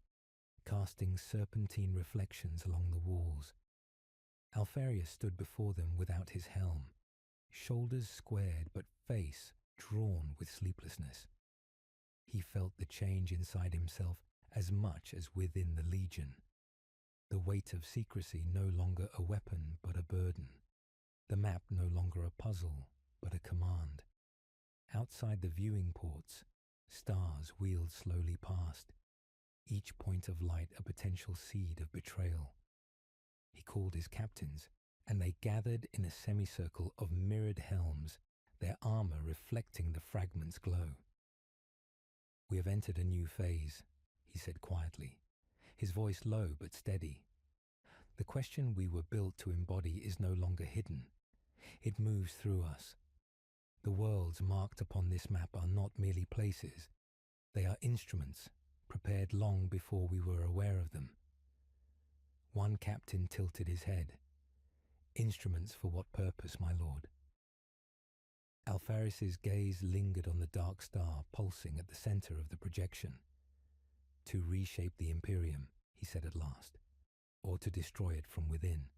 casting serpentine reflections along the walls. Alfarius stood before them without his helm, shoulders squared but face drawn with sleeplessness. He felt the change inside himself as much as within the Legion. The weight of secrecy no longer a weapon but a burden. The map no longer a puzzle but a command. Outside the viewing ports, stars wheeled slowly past, each point of light a potential seed of betrayal. He called his captains, and they gathered in a semicircle of mirrored helms, their armor reflecting the fragment's glow. "We have entered a new phase," he said quietly, his voice low but steady. "The question we were built to embody is no longer hidden. It moves through us. The worlds marked upon this map are not merely places. They are instruments, prepared long before we were aware of them." One captain tilted his head. "Instruments for what purpose, my lord?" Alfarius's gaze lingered on the dark star pulsing at the center of the projection. "To reshape the Imperium," he said at last, "or to destroy it from within."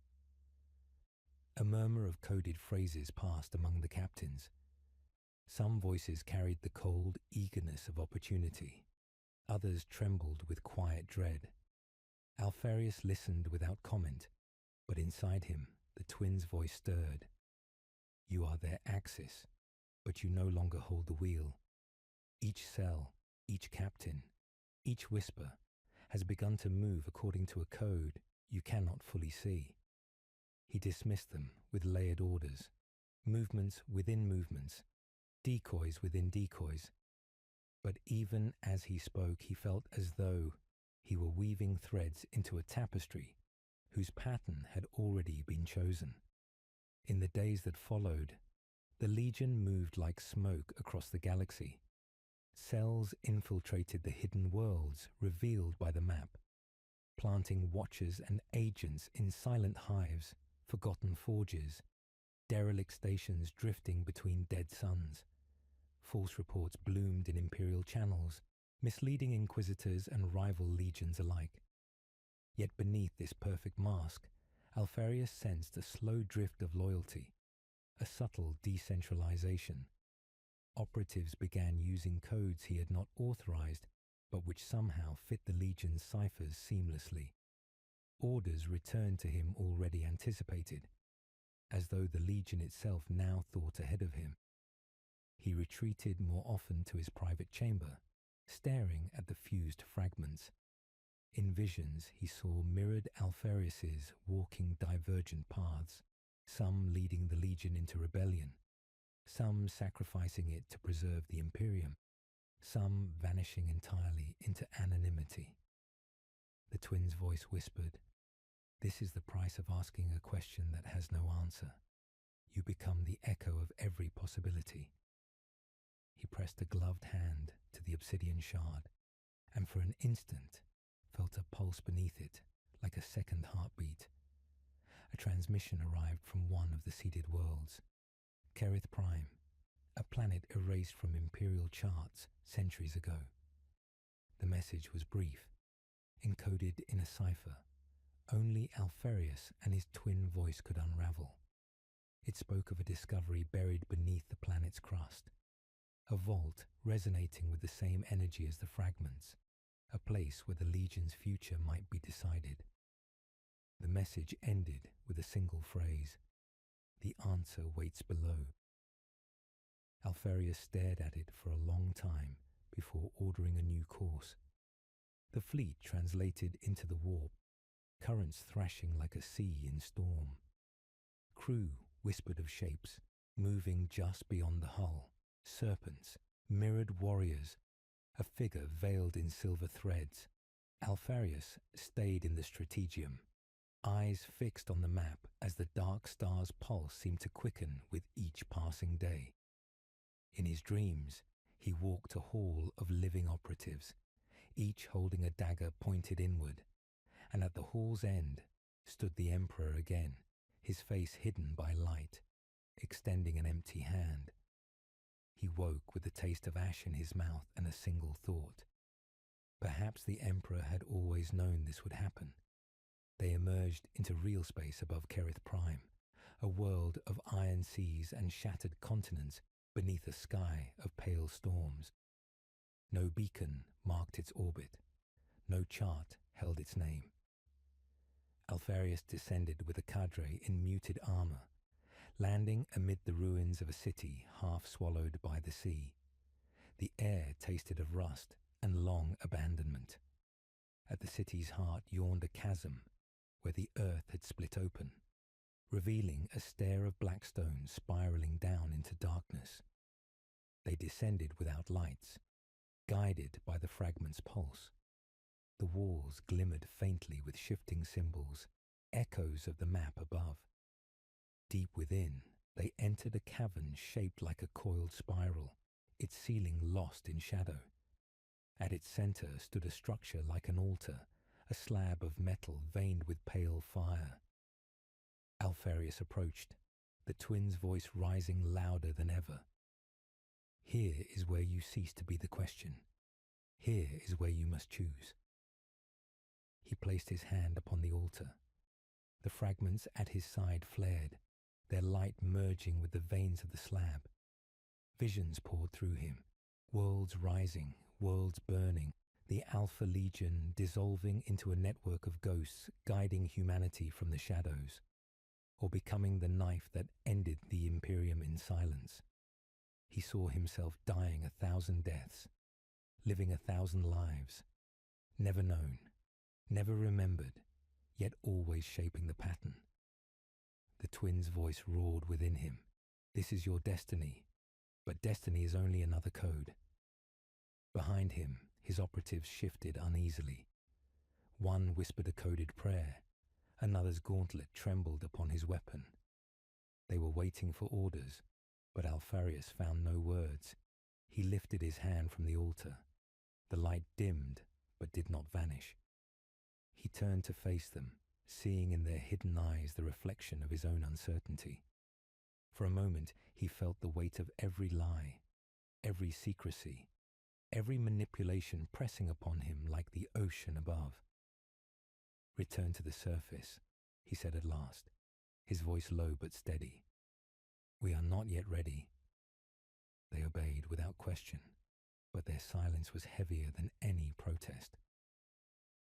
A murmur of coded phrases passed among the captains. Some voices carried the cold eagerness of opportunity. Others trembled with quiet dread. Alfarius listened without comment, but inside him the twins' voice stirred. "You are their axis, but you no longer hold the wheel. Each cell, each captain, each whisper has begun to move according to a code you cannot fully see." He dismissed them with layered orders, movements within movements, decoys within decoys. But even as he spoke, he felt as though he were weaving threads into a tapestry whose pattern had already been chosen. In the days that followed, the Legion moved like smoke across the galaxy. Cells infiltrated the hidden worlds revealed by the map, planting watchers and agents in silent hives, forgotten forges, derelict stations drifting between dead suns. False reports bloomed in Imperial channels, misleading inquisitors and rival legions alike. Yet beneath this perfect mask, Alfarius sensed a slow drift of loyalty, a subtle decentralization. Operatives began using codes he had not authorized, but which somehow fit the Legion's ciphers seamlessly. Orders returned to him already anticipated, as though the Legion itself now thought ahead of him. He retreated more often to his private chamber, staring at the fused fragments. In visions he saw mirrored Alfariuses walking divergent paths, some leading the Legion into rebellion, some sacrificing it to preserve the Imperium, some vanishing entirely into anonymity. The twins' voice whispered, "This is the price of asking a question that has no answer." You become the echo of every possibility. He pressed a gloved hand to the obsidian shard, and for an instant felt a pulse beneath it, like a second heartbeat. A transmission arrived from one of the seeded worlds, Kerith Prime, a planet erased from Imperial charts centuries ago. The message was brief, encoded in a cipher only Alfarius and his twin voice could unravel. It spoke of a discovery buried beneath the planet's crust, a vault resonating with the same energy as the fragments, a place where the Legion's future might be decided. The message ended with a single phrase: "The answer waits below." Alfarius stared at it for a long time before ordering a new course. The fleet translated into the warp, currents thrashing like a sea in storm. Crew whispered of shapes moving just beyond the hull, serpents, mirrored warriors, a figure veiled in silver threads. Alfarius stayed in the strategium, eyes fixed on the map as the dark star's pulse seemed to quicken with each passing day. In his dreams, he walked a hall of living operatives, each holding a dagger pointed inward, and at the hall's end stood the Emperor again, his face hidden by light, extending an empty hand. He woke with the taste of ash in his mouth and a single thought. Perhaps the Emperor had always known this would happen. They emerged into real space above Kerith Prime, a world of iron seas and shattered continents beneath a sky of pale storms. No beacon marked its orbit. No chart held its name. Alfarius descended with a cadre in muted armour, landing amid the ruins of a city half swallowed by the sea. The air tasted of rust and long abandonment. At the city's heart yawned a chasm where the earth had split open, revealing a stair of black stone spiralling down into darkness. They descended without lights, guided by the fragment's pulse. The walls glimmered faintly with shifting symbols, echoes of the map above. Deep within, they entered a cavern shaped like a coiled spiral, its ceiling lost in shadow. At its centre stood a structure like an altar, a slab of metal veined with pale fire. Alfarius approached, the twin's voice rising louder than ever. "Here is where you cease to be the question. Here is where you must choose." He placed his hand upon the altar. The fragments at his side flared, their light merging with the veins of the slab. Visions poured through him, worlds rising, worlds burning, the Alpha Legion dissolving into a network of ghosts guiding humanity from the shadows, or becoming the knife that ended the Imperium in silence. He saw himself dying 1,000 deaths, living 1,000 lives, never known, never remembered, yet always shaping the pattern. The twin's voice roared within him. "This is your destiny, but destiny is only another code." Behind him, his operatives shifted uneasily. One whispered a coded prayer, another's gauntlet trembled upon his weapon. They were waiting for orders, but Alfarius found no words. He lifted his hand from the altar. The light dimmed, but did not vanish. He turned to face them, seeing in their hidden eyes the reflection of his own uncertainty. For a moment, he felt the weight of every lie, every secrecy, every manipulation pressing upon him like the ocean above. "Return to the surface," he said at last, his voice low but steady. "We are not yet ready." They obeyed without question, but their silence was heavier than any protest.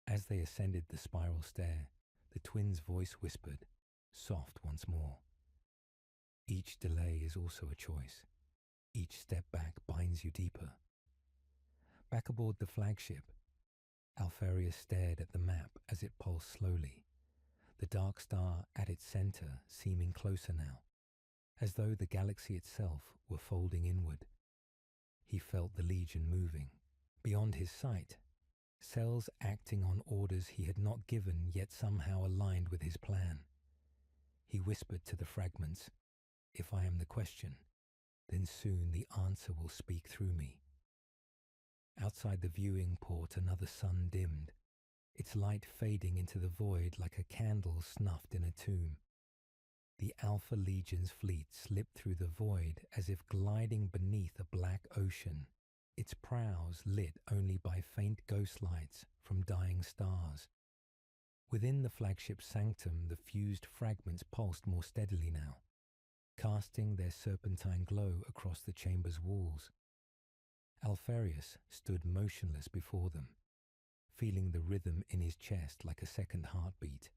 As they ascended the spiral stair, the twin's voice whispered, soft once more, "Each delay is also a choice. Each step back binds you deeper." Back aboard the flagship, Alfarius stared at the map as it pulsed slowly, the dark star at its centre seeming closer now, as though the galaxy itself were folding inward. He felt the Legion moving. Beyond his sight, cells acting on orders he had not given yet somehow aligned with his plan. He whispered to the fragments, If I am the question, then soon the answer will speak through me. Outside the viewing port, another sun dimmed, its light fading into the void like a candle snuffed in a tomb. The Alpha Legion's fleet slipped through the void as if gliding beneath a black ocean, its prows lit only by faint ghost lights from dying stars. Within the flagship's sanctum, the fused fragments pulsed more steadily now, casting their serpentine glow across the chamber's walls. Alfarius stood motionless before them, feeling the rhythm in his chest like a second heartbeat.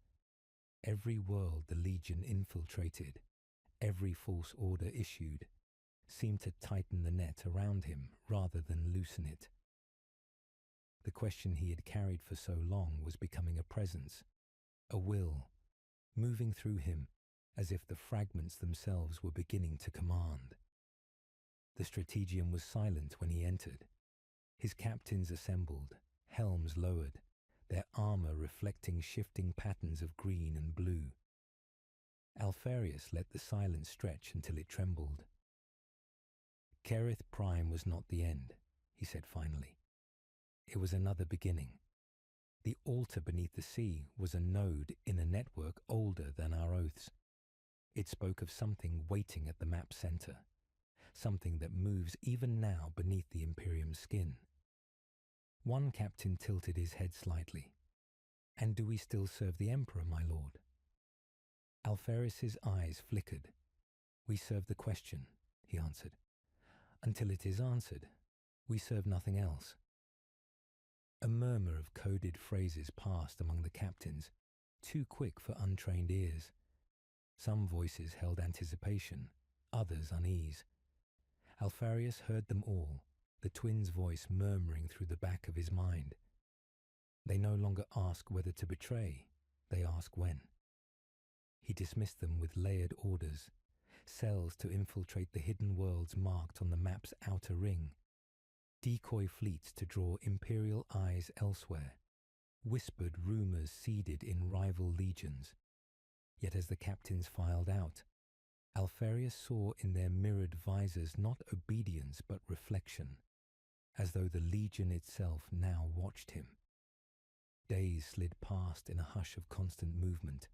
Every world the Legion infiltrated, every false order issued, seemed to tighten the net around him rather than loosen it. The question he had carried for so long was becoming a presence, a will, moving through him as if the fragments themselves were beginning to command. The strategium was silent when he entered. His captains assembled, helms lowered, their armor reflecting shifting patterns of green and blue. Alfarius let the silence stretch until it trembled. Kerith Prime was not the end, he said finally. It was another beginning. The altar beneath the sea was a node in a network older than our oaths. It spoke of something waiting at the map's center, something that moves even now beneath the Imperium's skin. One captain tilted his head slightly. "And do we still serve the Emperor, my lord?" Alfarius's eyes flickered. "We serve the question," he answered. "Until it is answered, we serve nothing else." A murmur of coded phrases passed among the captains, too quick for untrained ears. Some voices held anticipation, others unease. Alfarius heard them all, the twin's voice murmuring through the back of his mind. They no longer ask whether to betray, they ask when. He dismissed them with layered orders, cells to infiltrate the hidden worlds marked on the map's outer ring, decoy fleets to draw Imperial eyes elsewhere, whispered rumors seeded in rival legions. Yet as the captains filed out, Alfarius saw in their mirrored visors not obedience but reflection, as though the legion itself now watched him. Days slid past in a hush of constant movement.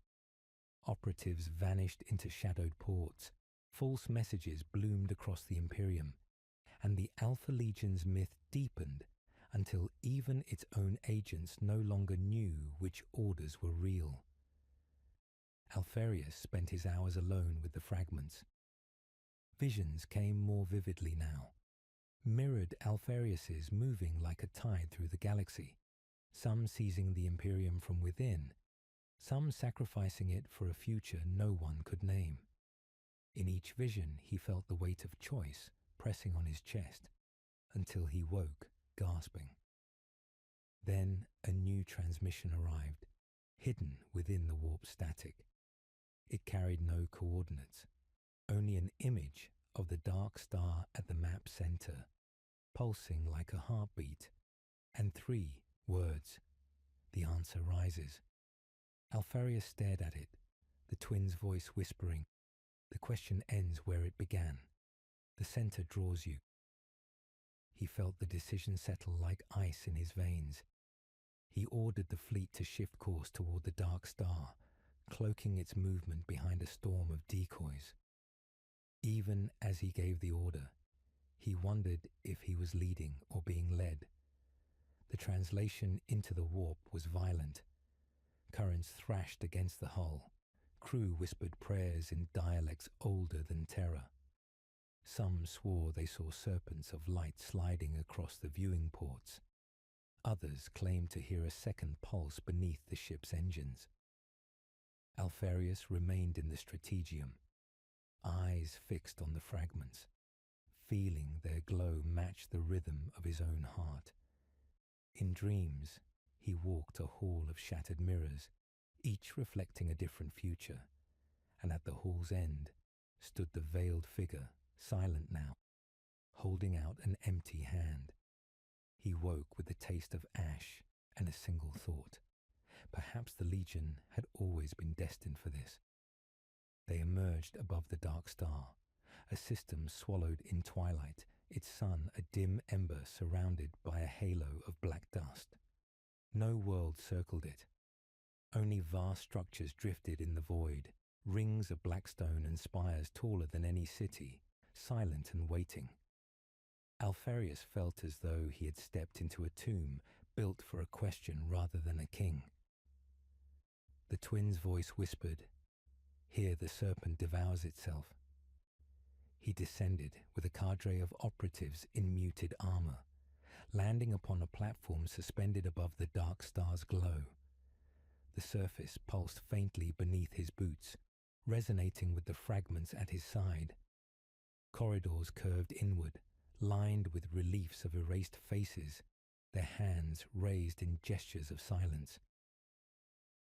Operatives vanished into shadowed ports, false messages bloomed across the Imperium, and the Alpha Legion's myth deepened until even its own agents no longer knew which orders were real. Alfarius spent his hours alone with the fragments. Visions came more vividly now, mirrored Alfarius's moving like a tide through the galaxy, some seizing the Imperium from within, some sacrificing it for a future no one could name. In each vision he felt the weight of choice pressing on his chest, until he woke, gasping. Then a new transmission arrived, hidden within the warp static. It carried no coordinates, only an image of the dark star at the map center, pulsing like a heartbeat, and 3 words. "The answer rises." Alfarius stared at it, the twin's voice whispering, "The question ends where it began. The center draws you." He felt the decision settle like ice in his veins. He ordered the fleet to shift course toward the dark star, cloaking its movement behind a storm of decoys. Even as he gave the order, he wondered if he was leading or being led. The translation into the warp was violent. Currents thrashed against the hull. Crew whispered prayers in dialects older than terror. Some swore they saw serpents of light sliding across the viewing ports. Others claimed to hear a second pulse beneath the ship's engines. Alfarius remained in the strategium, eyes fixed on the fragments, feeling their glow match the rhythm of his own heart. In dreams, he walked a hall of shattered mirrors, each reflecting a different future, and at the hall's end stood the veiled figure, silent now, holding out an empty hand. He woke with the taste of ash and a single thought. Perhaps the Legion had always been destined for this. They emerged above the dark star, a system swallowed in twilight, its sun a dim ember surrounded by a halo of black dust. No world circled it. Only vast structures drifted in the void, rings of black stone and spires taller than any city, silent and waiting. Alfarius felt as though he had stepped into a tomb built for a question rather than a king. The twin's voice whispered, "Here the serpent devours itself." He descended with a cadre of operatives in muted armor, landing upon a platform suspended above the dark star's glow. The surface pulsed faintly beneath his boots, resonating with the fragments at his side. Corridors curved inward, lined with reliefs of erased faces, their hands raised in gestures of silence.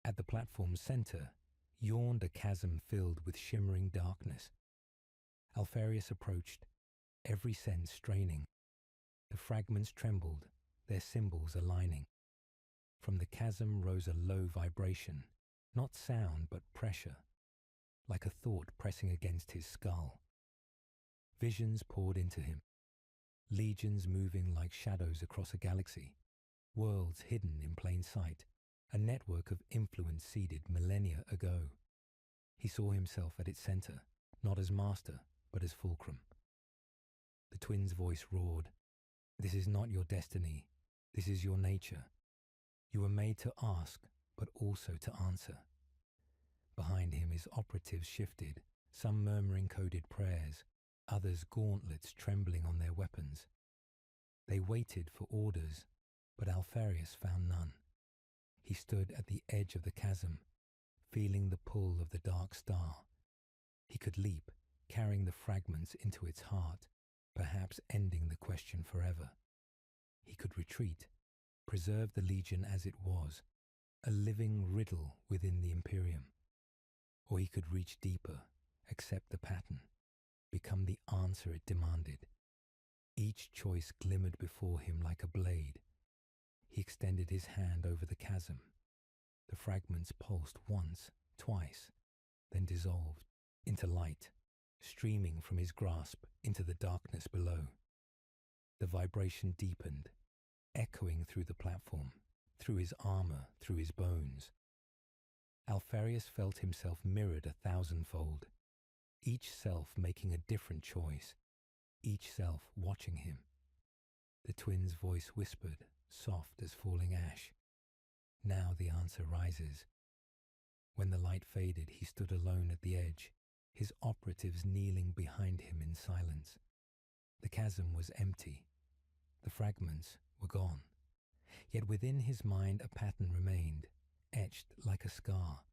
At the platform's center yawned a chasm filled with shimmering darkness. Alfarius approached, every sense straining. The fragments trembled, their symbols aligning. From the chasm rose a low vibration, not sound but pressure, like a thought pressing against his skull. Visions poured into him, legions moving like shadows across a galaxy, worlds hidden in plain sight, a network of influence seeded millennia ago. He saw himself at its center, not as master, but as fulcrum. The twin's voice roared, "This is not your destiny, this is your nature. You were made to ask, but also to answer." Behind him his operatives shifted, some murmuring coded prayers, others gauntlets trembling on their weapons. They waited for orders, but Alfarius found none. He stood at the edge of the chasm, feeling the pull of the dark star. He could leap, carrying the fragments into its heart, perhaps ending the question forever. He could retreat, preserve the Legion as it was, a living riddle within the Imperium. Or he could reach deeper, accept the pattern, become the answer it demanded. Each choice glimmered before him like a blade. He extended his hand over the chasm. The fragments pulsed once, twice, then dissolved into light, streaming from his grasp into the darkness below. The vibration deepened, echoing through the platform, through his armor, through his bones. Alfarius felt himself mirrored 1,000-fold, each self making a different choice, each self watching him. The twin's voice whispered, soft as falling ash, "Now the answer rises." When the light faded, he stood alone at the edge, his operatives kneeling behind him in silence. The chasm was empty. The fragments were gone. Yet within his mind a pattern remained, etched like a scar,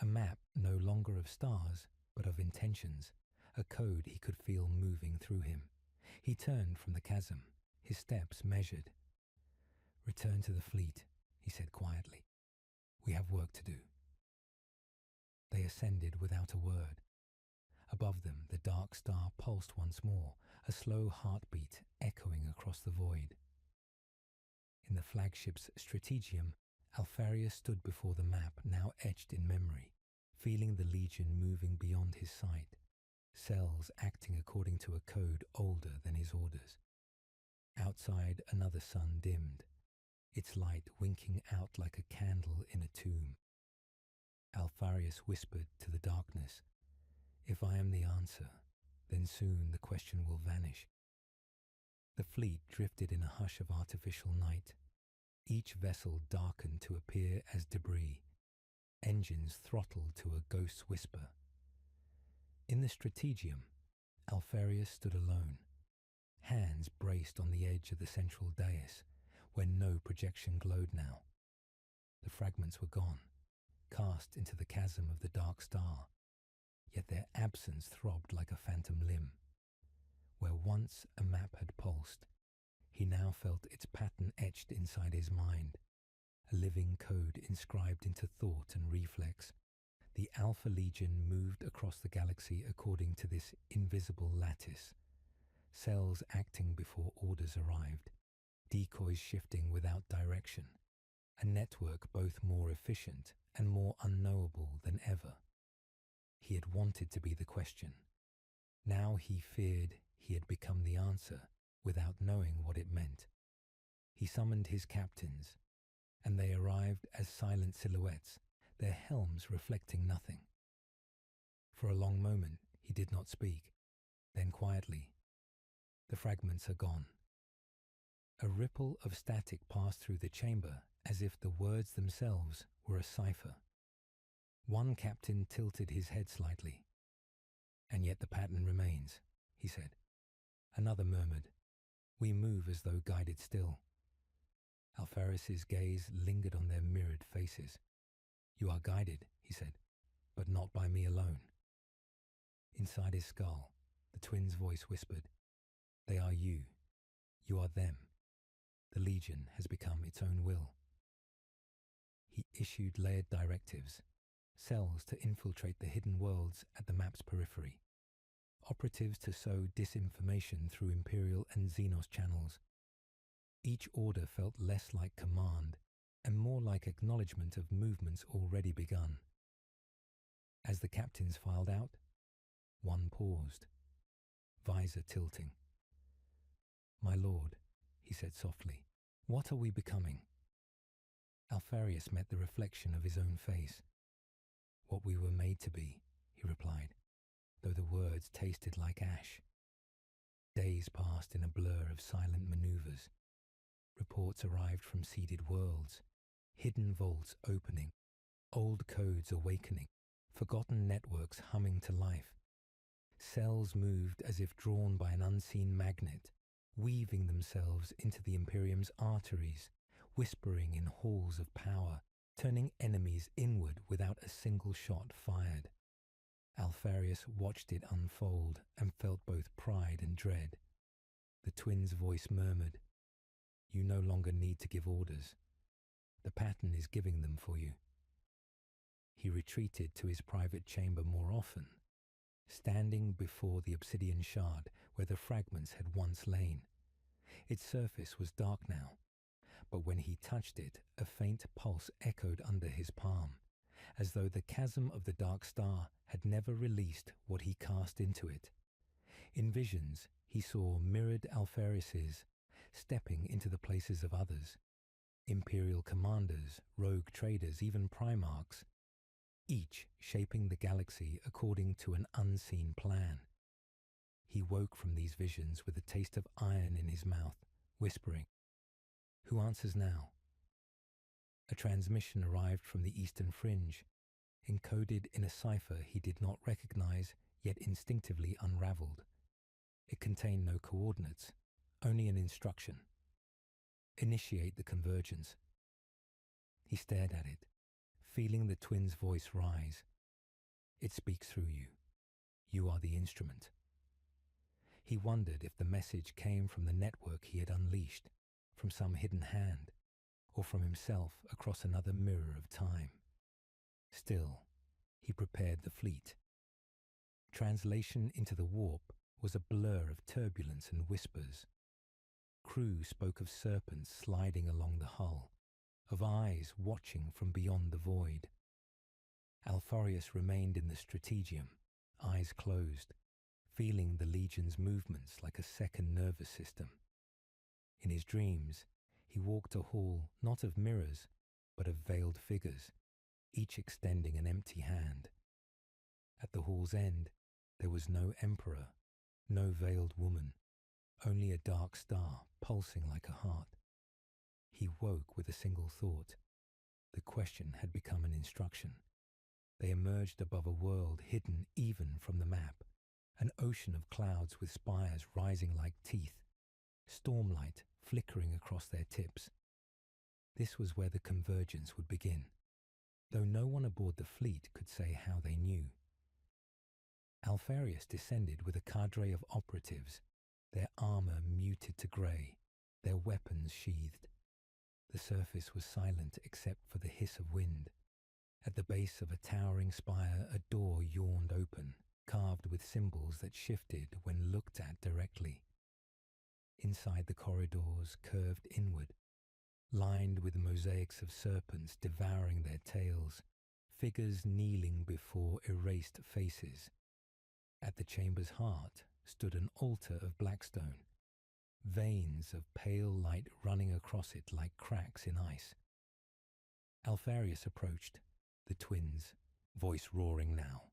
a map no longer of stars, but of intentions, a code he could feel moving through him. He turned from the chasm, his steps measured. "Return to the fleet," he said quietly. "We have work to do." They ascended without a word. Above them, the dark star pulsed once more, a slow heartbeat echoing across the void. In the flagship's strategium, Alfarius stood before the map now etched in memory, feeling the Legion moving beyond his sight, cells acting according to a code older than his orders. Outside, another sun dimmed, its light winking out like a candle in a tomb. Alfarius whispered to the darkness, "If I am the answer, then soon the question will vanish." The fleet drifted in a hush of artificial night. Each vessel darkened to appear as debris, engines throttled to a ghost's whisper. In the strategium, Alfarius stood alone, hands braced on the edge of the central dais, where no projection glowed now. The fragments were gone, cast into the chasm of the dark star, yet their absence throbbed like a phantom limb. Where once a map had pulsed, he now felt its pattern etched inside his mind, a living code inscribed into thought and reflex. The Alpha Legion moved across the galaxy according to this invisible lattice, cells acting before orders arrived, decoys shifting without direction, a network both more efficient and more unknowable than ever. He had wanted to be the question, Now he feared he had become the answer without knowing what it meant. He summoned his captains, and they arrived as silent silhouettes, their helms reflecting nothing. For a long moment he did not speak. Then quietly, "The fragments are gone." A ripple of static passed through the chamber as if the words themselves were a cipher. One captain tilted his head slightly. "And yet the pattern remains," he said. Another murmured, "We move as though guided still." Alpharis's gaze lingered on their mirrored faces. "You are guided," he said, "but not by me alone." Inside his skull, the twins' voice whispered, "They are you. You are them. The Legion has become its own will." He issued layered directives, cells to infiltrate the hidden worlds at the map's periphery, operatives to sow disinformation through Imperial and Xenos channels. Each order felt less like command and more like acknowledgement of movements already begun. As the captains filed out, one paused, visor tilting. "My lord," he said softly, "what are we becoming?" Alpharius met the reflection of his own face. "What we were made to be," he replied, though the words tasted like ash. Days passed in a blur of silent maneuvers. Reports arrived from seeded worlds, hidden vaults opening, old codes awakening, forgotten networks humming to life. Cells moved as if drawn by an unseen magnet, weaving themselves into the Imperium's arteries, whispering in halls of power, turning enemies inward without a single shot fired. Alpharius watched it unfold and felt both pride and dread. The twins' voice murmured, "You no longer need to give orders. The pattern is giving them for you." He retreated to his private chamber more often, standing before the obsidian shard where the fragments had once lain. Its surface was dark now, but when he touched it, a faint pulse echoed under his palm, as though the chasm of the dark star had never released what he cast into it. In visions, he saw mirrored Alpharises stepping into the places of others, Imperial commanders, rogue traders, even primarchs, each shaping the galaxy according to an unseen plan. He woke from these visions with a taste of iron in his mouth, whispering, "Who answers now?" A transmission arrived from the eastern fringe, encoded in a cipher he did not recognize, yet instinctively unraveled. It contained no coordinates, only an instruction. "Initiate the convergence." He stared at it, feeling the twins' voice rise. "It speaks through you. You are the instrument." He wondered if the message came from the network he had unleashed, from some hidden hand, or from himself across another mirror of time. Still, he prepared the fleet. Translation into the warp was a blur of turbulence and whispers. Crew spoke of serpents sliding along the hull, of eyes watching from beyond the void. Alpharius remained in the strategium, eyes closed, feeling the Legion's movements like a second nervous system. In his dreams, he walked a hall not of mirrors, but of veiled figures, each extending an empty hand. At the hall's end, there was no emperor, no veiled woman, only a dark star pulsing like a heart. He woke with a single thought. The question had become an instruction. They emerged above a world hidden even from the map, an ocean of clouds with spires rising like teeth, stormlight flickering across their tips. This was where the convergence would begin, though no one aboard the fleet could say how they knew. Alpharius descended with a cadre of operatives, their armor muted to grey, their weapons sheathed. The surface was silent except for the hiss of wind. At the base of a towering spire, a door yawned open, carved with symbols that shifted when looked at directly. Inside the corridors curved inward, lined with mosaics of serpents devouring their tails, figures kneeling before erased faces. At the chamber's heart stood an altar of blackstone, veins of pale light running across it like cracks in ice. Alpharius approached, the twins, voice roaring now.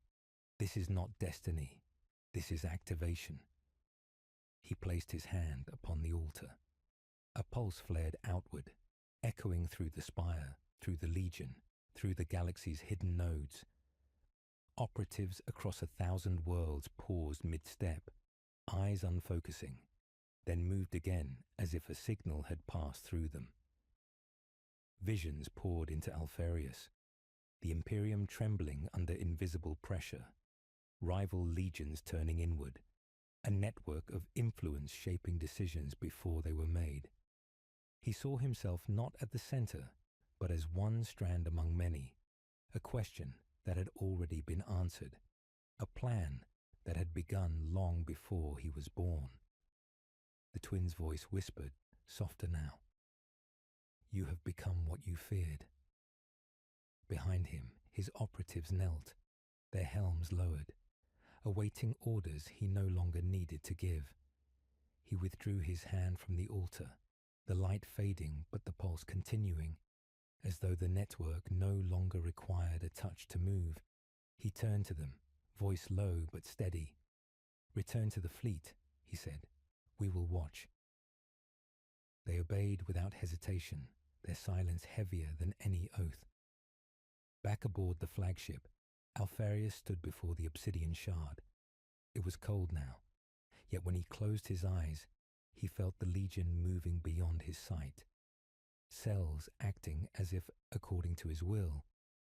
This is not destiny. This is activation. He placed his hand upon the altar. A pulse flared outward, echoing through the spire, through the legion, through the galaxy's hidden nodes. Operatives across 1,000 worlds paused mid-step, eyes unfocusing, then moved again as if a signal had passed through them. Visions poured into Alpharius, the Imperium trembling under invisible pressure, rival legions turning inward, a network of influence shaping decisions before they were made. He saw himself not at the center, but as one strand among many, a question that had already been answered, a plan that had begun long before he was born. The twin's voice whispered, softer now. You have become what you feared. Behind him, his operatives knelt, their helms lowered, awaiting orders he no longer needed to give. He withdrew his hand from the altar, the light fading but the pulse continuing, as though the network no longer required a touch to move. He turned to them, voice low but steady. Return to the fleet, he said. We will watch. They obeyed without hesitation, their silence heavier than any oath. Back aboard the flagship, Alpharius stood before the obsidian shard. It was cold now, yet when he closed his eyes, he felt the legion moving beyond his sight. Cells acting as if according to his will,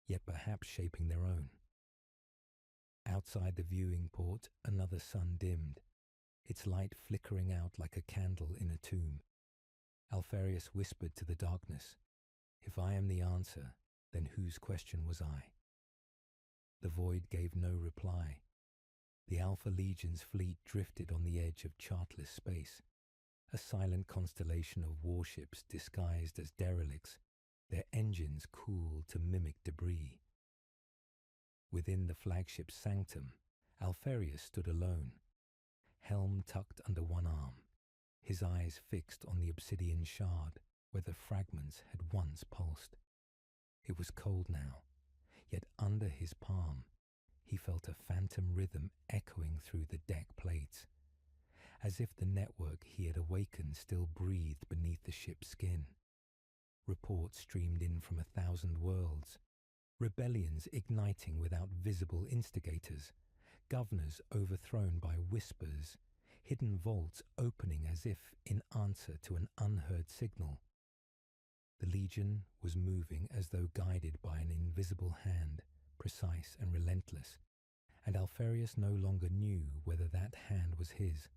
yet perhaps shaping their own. Outside the viewing port, another sun dimmed, its light flickering out like a candle in a tomb. Alpharius whispered to the darkness, If I am the answer, then whose question was I? The void gave no reply. The Alpha Legion's fleet drifted on the edge of chartless space, a silent constellation of warships disguised as derelicts, their engines cooled to mimic debris. Within the flagship's sanctum, Alpharius stood alone, helm tucked under one arm, his eyes fixed on the obsidian shard where the fragments had once pulsed. It was cold now, yet under his palm he felt a phantom rhythm echoing through the deck plates, as if the network he had awakened still breathed beneath the ship's skin. Reports streamed in from 1,000 worlds, rebellions igniting without visible instigators, governors overthrown by whispers, hidden vaults opening as if in answer to an unheard signal. The Legion was moving as though guided by an invisible hand, precise and relentless, and Alpharius no longer knew whether that hand was his.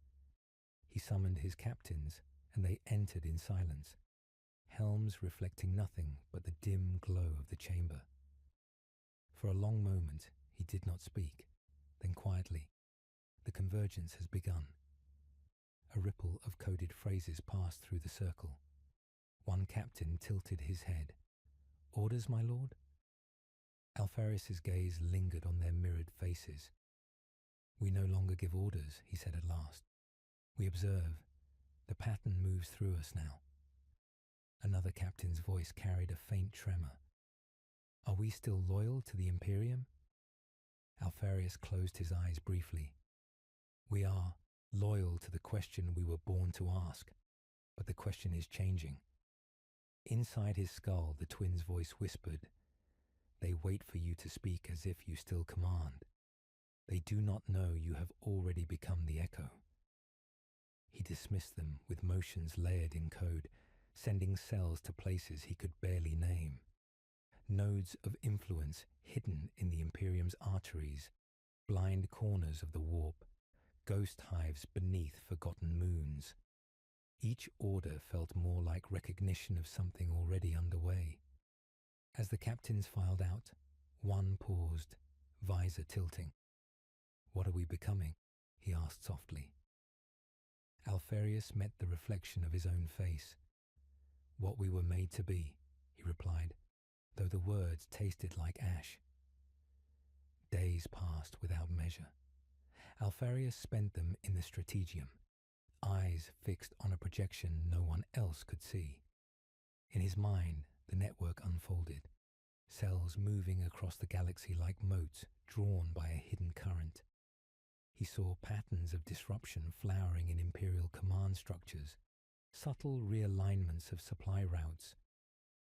He summoned his captains, and they entered in silence, helms reflecting nothing but the dim glow of the chamber. For a long moment he did not speak, then quietly, the convergence has begun. A ripple of coded phrases passed through the circle. One captain tilted his head. Orders, my lord? Alpharius's gaze lingered on their mirrored faces. We no longer give orders, he said at last. We observe. The pattern moves through us now. Another captain's voice carried a faint tremor. Are we still loyal to the Imperium? Alpharius closed his eyes briefly. We are loyal to the question we were born to ask, but the question is changing. Inside his skull, the twin's voice whispered, They wait for you to speak as if you still command. They do not know you have already become the echo. He dismissed them with motions layered in code, sending cells to places he could barely name. Nodes of influence hidden in the Imperium's arteries, blind corners of the warp, ghost hives beneath forgotten moons. Each order felt more like recognition of something already underway. As the captains filed out, one paused, visor tilting. What are we becoming? He asked softly. Alpharius met the reflection of his own face. What we were made to be, he replied, though the words tasted like ash. Days passed without measure. Alpharius spent them in the strategium, eyes fixed on a projection no one else could see. In his mind, the network unfolded, cells moving across the galaxy like motes drawn by a hidden current. He saw patterns of disruption flowering in Imperial command structures, subtle realignments of supply routes,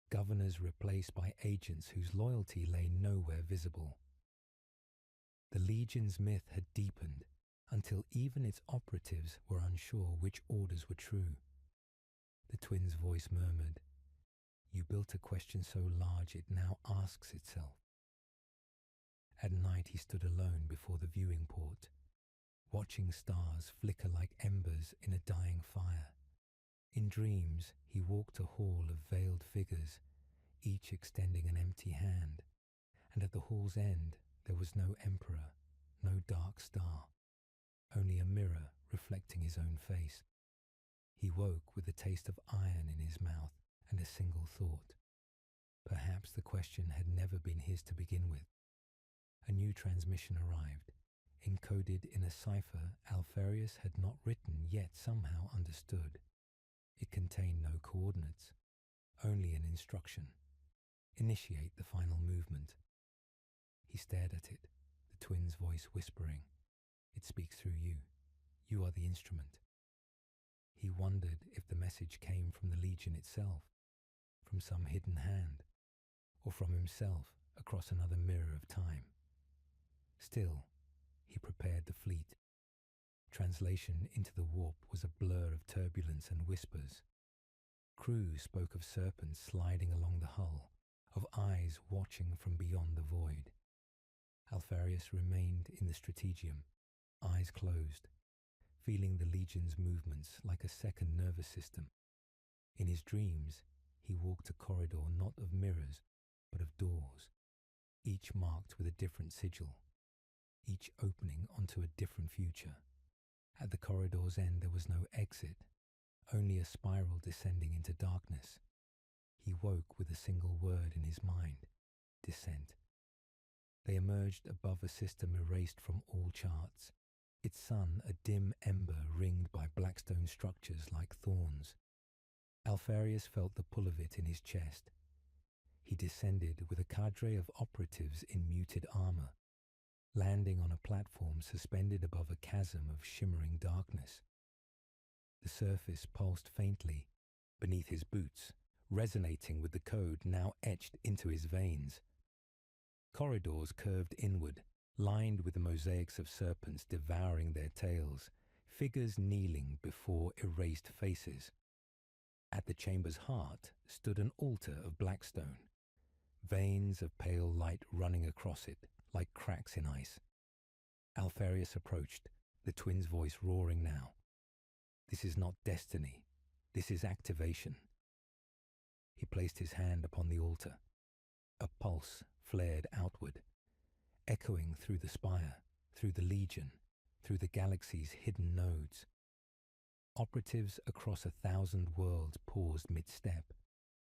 governors replaced by agents whose loyalty lay nowhere visible. The Legion's myth had deepened until even its operatives were unsure which orders were true. The twins' voice murmured, "You built a question so large it now asks itself." At night he stood alone before the viewing port, watching stars flicker like embers in a dying fire. In dreams he walked a hall of veiled figures, each extending an empty hand, and at the hall's end there was no emperor, no dark star, only a mirror reflecting his own face. He woke with a taste of iron in his mouth and a single thought. Perhaps the question had never been his to begin with. A new transmission arrived, encoded in a cipher Alpharius had not written yet somehow understood. It contained no coordinates, only an instruction. Initiate the final movement. He stared at it, the twin's voice whispering, "It speaks through you. You are the instrument." He wondered if the message came from the Legion itself, from some hidden hand, or from himself across another mirror of time. Still, he prepared the fleet. Translation into the warp was a blur of turbulence and whispers. Crew spoke of serpents sliding along the hull, of eyes watching from beyond the void. Alpharius remained in the strategium, eyes closed, feeling the Legion's movements like a second nervous system. In his dreams, he walked a corridor not of mirrors, but of doors, each marked with a different sigil, each opening onto a different future. At the corridor's end there was no exit, only a spiral descending into darkness. He woke with a single word in his mind, descent. They emerged above a system erased from all charts, its sun a dim ember ringed by blackstone structures like thorns. Alpharius felt the pull of it in his chest. He descended with a cadre of operatives in muted armor, landing on a platform suspended above a chasm of shimmering darkness. The surface pulsed faintly beneath his boots, resonating with the code now etched into his veins. Corridors curved inward, lined with the mosaics of serpents devouring their tails, figures kneeling before erased faces. At the chamber's heart stood an altar of blackstone, veins of pale light running across it like cracks in ice. Alpharius approached, the twin's voice roaring now. "This is not destiny. This is activation." He placed his hand upon the altar. A pulse flared outward, echoing through the spire, through the Legion, through the galaxy's hidden nodes. Operatives across 1,000 worlds paused mid-step,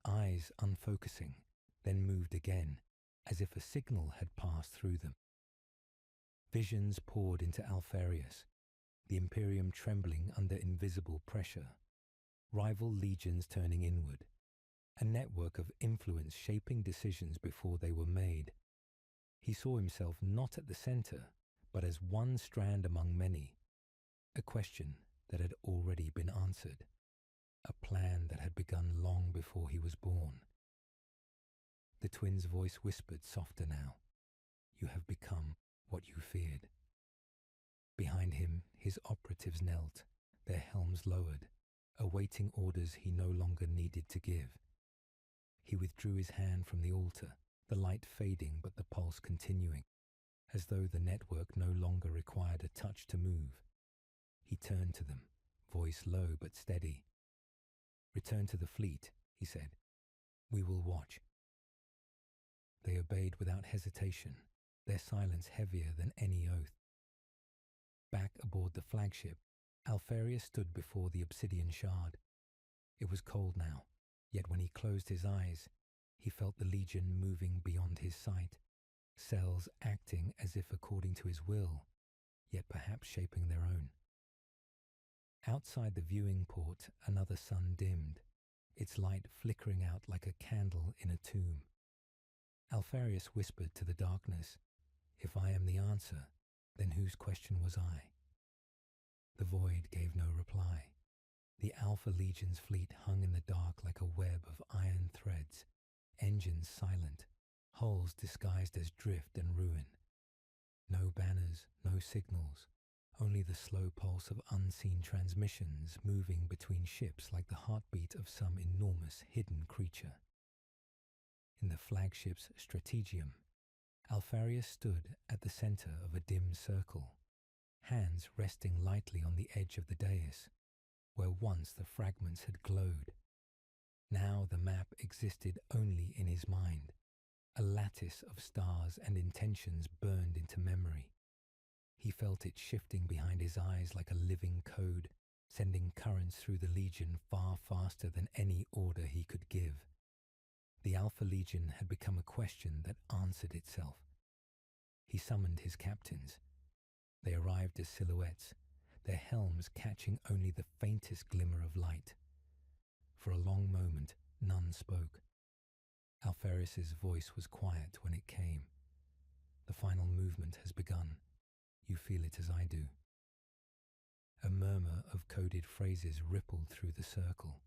eyes unfocusing, then moved again, as if a signal had passed through them. Visions poured into Alpharius, the Imperium trembling under invisible pressure, rival legions turning inward, a network of influence shaping decisions before they were made. He saw himself not at the center, but as one strand among many, a question that had already been answered, a plan that had begun long before he was born. The twin's voice whispered softer now, "You have become what you feared." Behind him, his operatives knelt, their helms lowered, awaiting orders he no longer needed to give. He withdrew his hand from the altar, the light fading but the pulse continuing, as though the network no longer required a touch to move. He turned to them, voice low but steady. "Return to the fleet," he said. "We will watch." They obeyed without hesitation, their silence heavier than any oath. Back aboard the flagship, Alpharius stood before the obsidian shard. It was cold now, yet when he closed his eyes, he felt the Legion moving beyond his sight, cells acting as if according to his will, yet perhaps shaping their own. Outside the viewing port, another sun dimmed, its light flickering out like a candle in a tomb. Alpharius whispered to the darkness, "If I am the answer, then whose question was I?" The void gave no reply. The Alpha Legion's fleet hung in the dark like a web of iron threads, engines silent, hulls disguised as drift and ruin. No banners, no signals, only the slow pulse of unseen transmissions moving between ships like the heartbeat of some enormous hidden creature. In the flagship's strategium, Alpharius stood at the center of a dim circle, hands resting lightly on the edge of the dais, where once the fragments had glowed. Now the map existed only in his mind, a lattice of stars and intentions burned into memory. He felt it shifting behind his eyes like a living code, sending currents through the Legion far faster than any order he could give. The Alpha Legion had become a question that answered itself. He summoned his captains. They arrived as silhouettes, their helms catching only the faintest glimmer of light. For a long moment, none spoke. Alpharius's voice was quiet when it came. "The final movement has begun. You feel it as I do." A murmur of coded phrases rippled through the circle.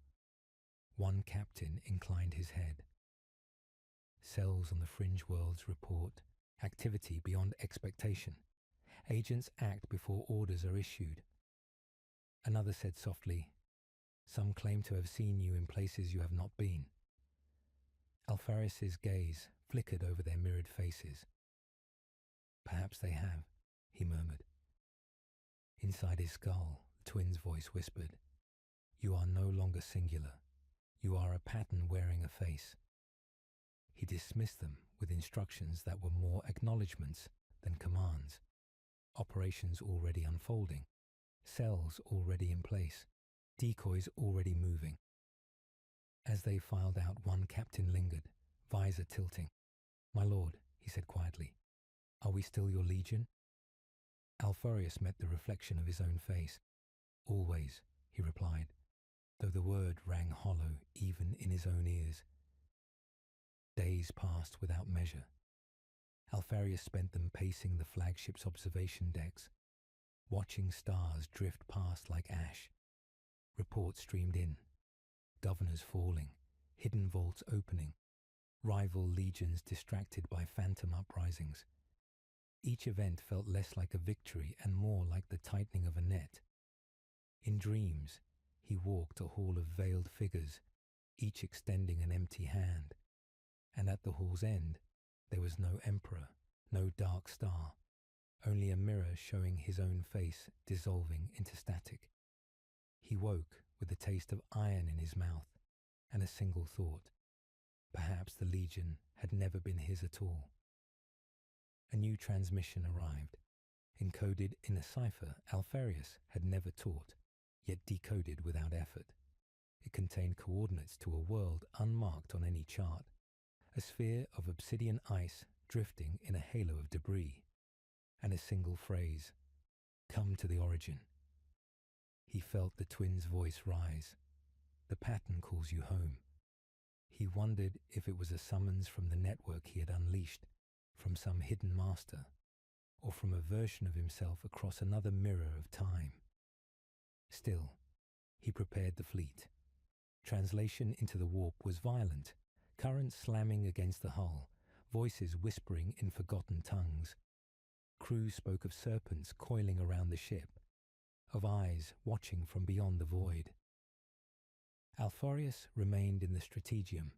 One captain inclined his head. "Cells on the fringe worlds report activity beyond expectation. Agents act before orders are issued." Another said softly, "Some claim to have seen you in places you have not been." Alpharius's gaze flickered over their mirrored faces. "Perhaps they have," he murmured. Inside his skull, the twin's voice whispered, "You are no longer singular. You are a pattern wearing a face." He dismissed them with instructions that were more acknowledgements than commands. Operations already unfolding, cells already in place, decoys already moving. As they filed out, one captain lingered, visor tilting. "My lord," he said quietly, "are we still your legion?" Alpharius met the reflection of his own face. "Always," he replied, though the word rang hollow even in his own ears. Days passed without measure. Alpharius spent them pacing the flagship's observation decks, watching stars drift past like ash. Reports streamed in, governors falling, hidden vaults opening, rival legions distracted by phantom uprisings. Each event felt less like a victory and more like the tightening of a net. In dreams, he walked a hall of veiled figures, each extending an empty hand. And at the hall's end, there was no emperor, no dark star, only a mirror showing his own face dissolving into static. He woke with the taste of iron in his mouth and a single thought: perhaps the Legion had never been his at all. A new transmission arrived, encoded in a cipher Alpharius had never taught, yet decoded without effort. It contained coordinates to a world unmarked on any chart, a sphere of obsidian ice drifting in a halo of debris, and a single phrase: "Come to the origin." He felt the twin's voice rise. "The pattern calls you home." He wondered if it was a summons from the network he had unleashed, from some hidden master, or from a version of himself across another mirror of time. Still, he prepared the fleet. Translation into the warp was violent, currents slamming against the hull, voices whispering in forgotten tongues. Crews spoke of serpents coiling around the ship, of eyes watching from beyond the void. Alpharius remained in the strategium,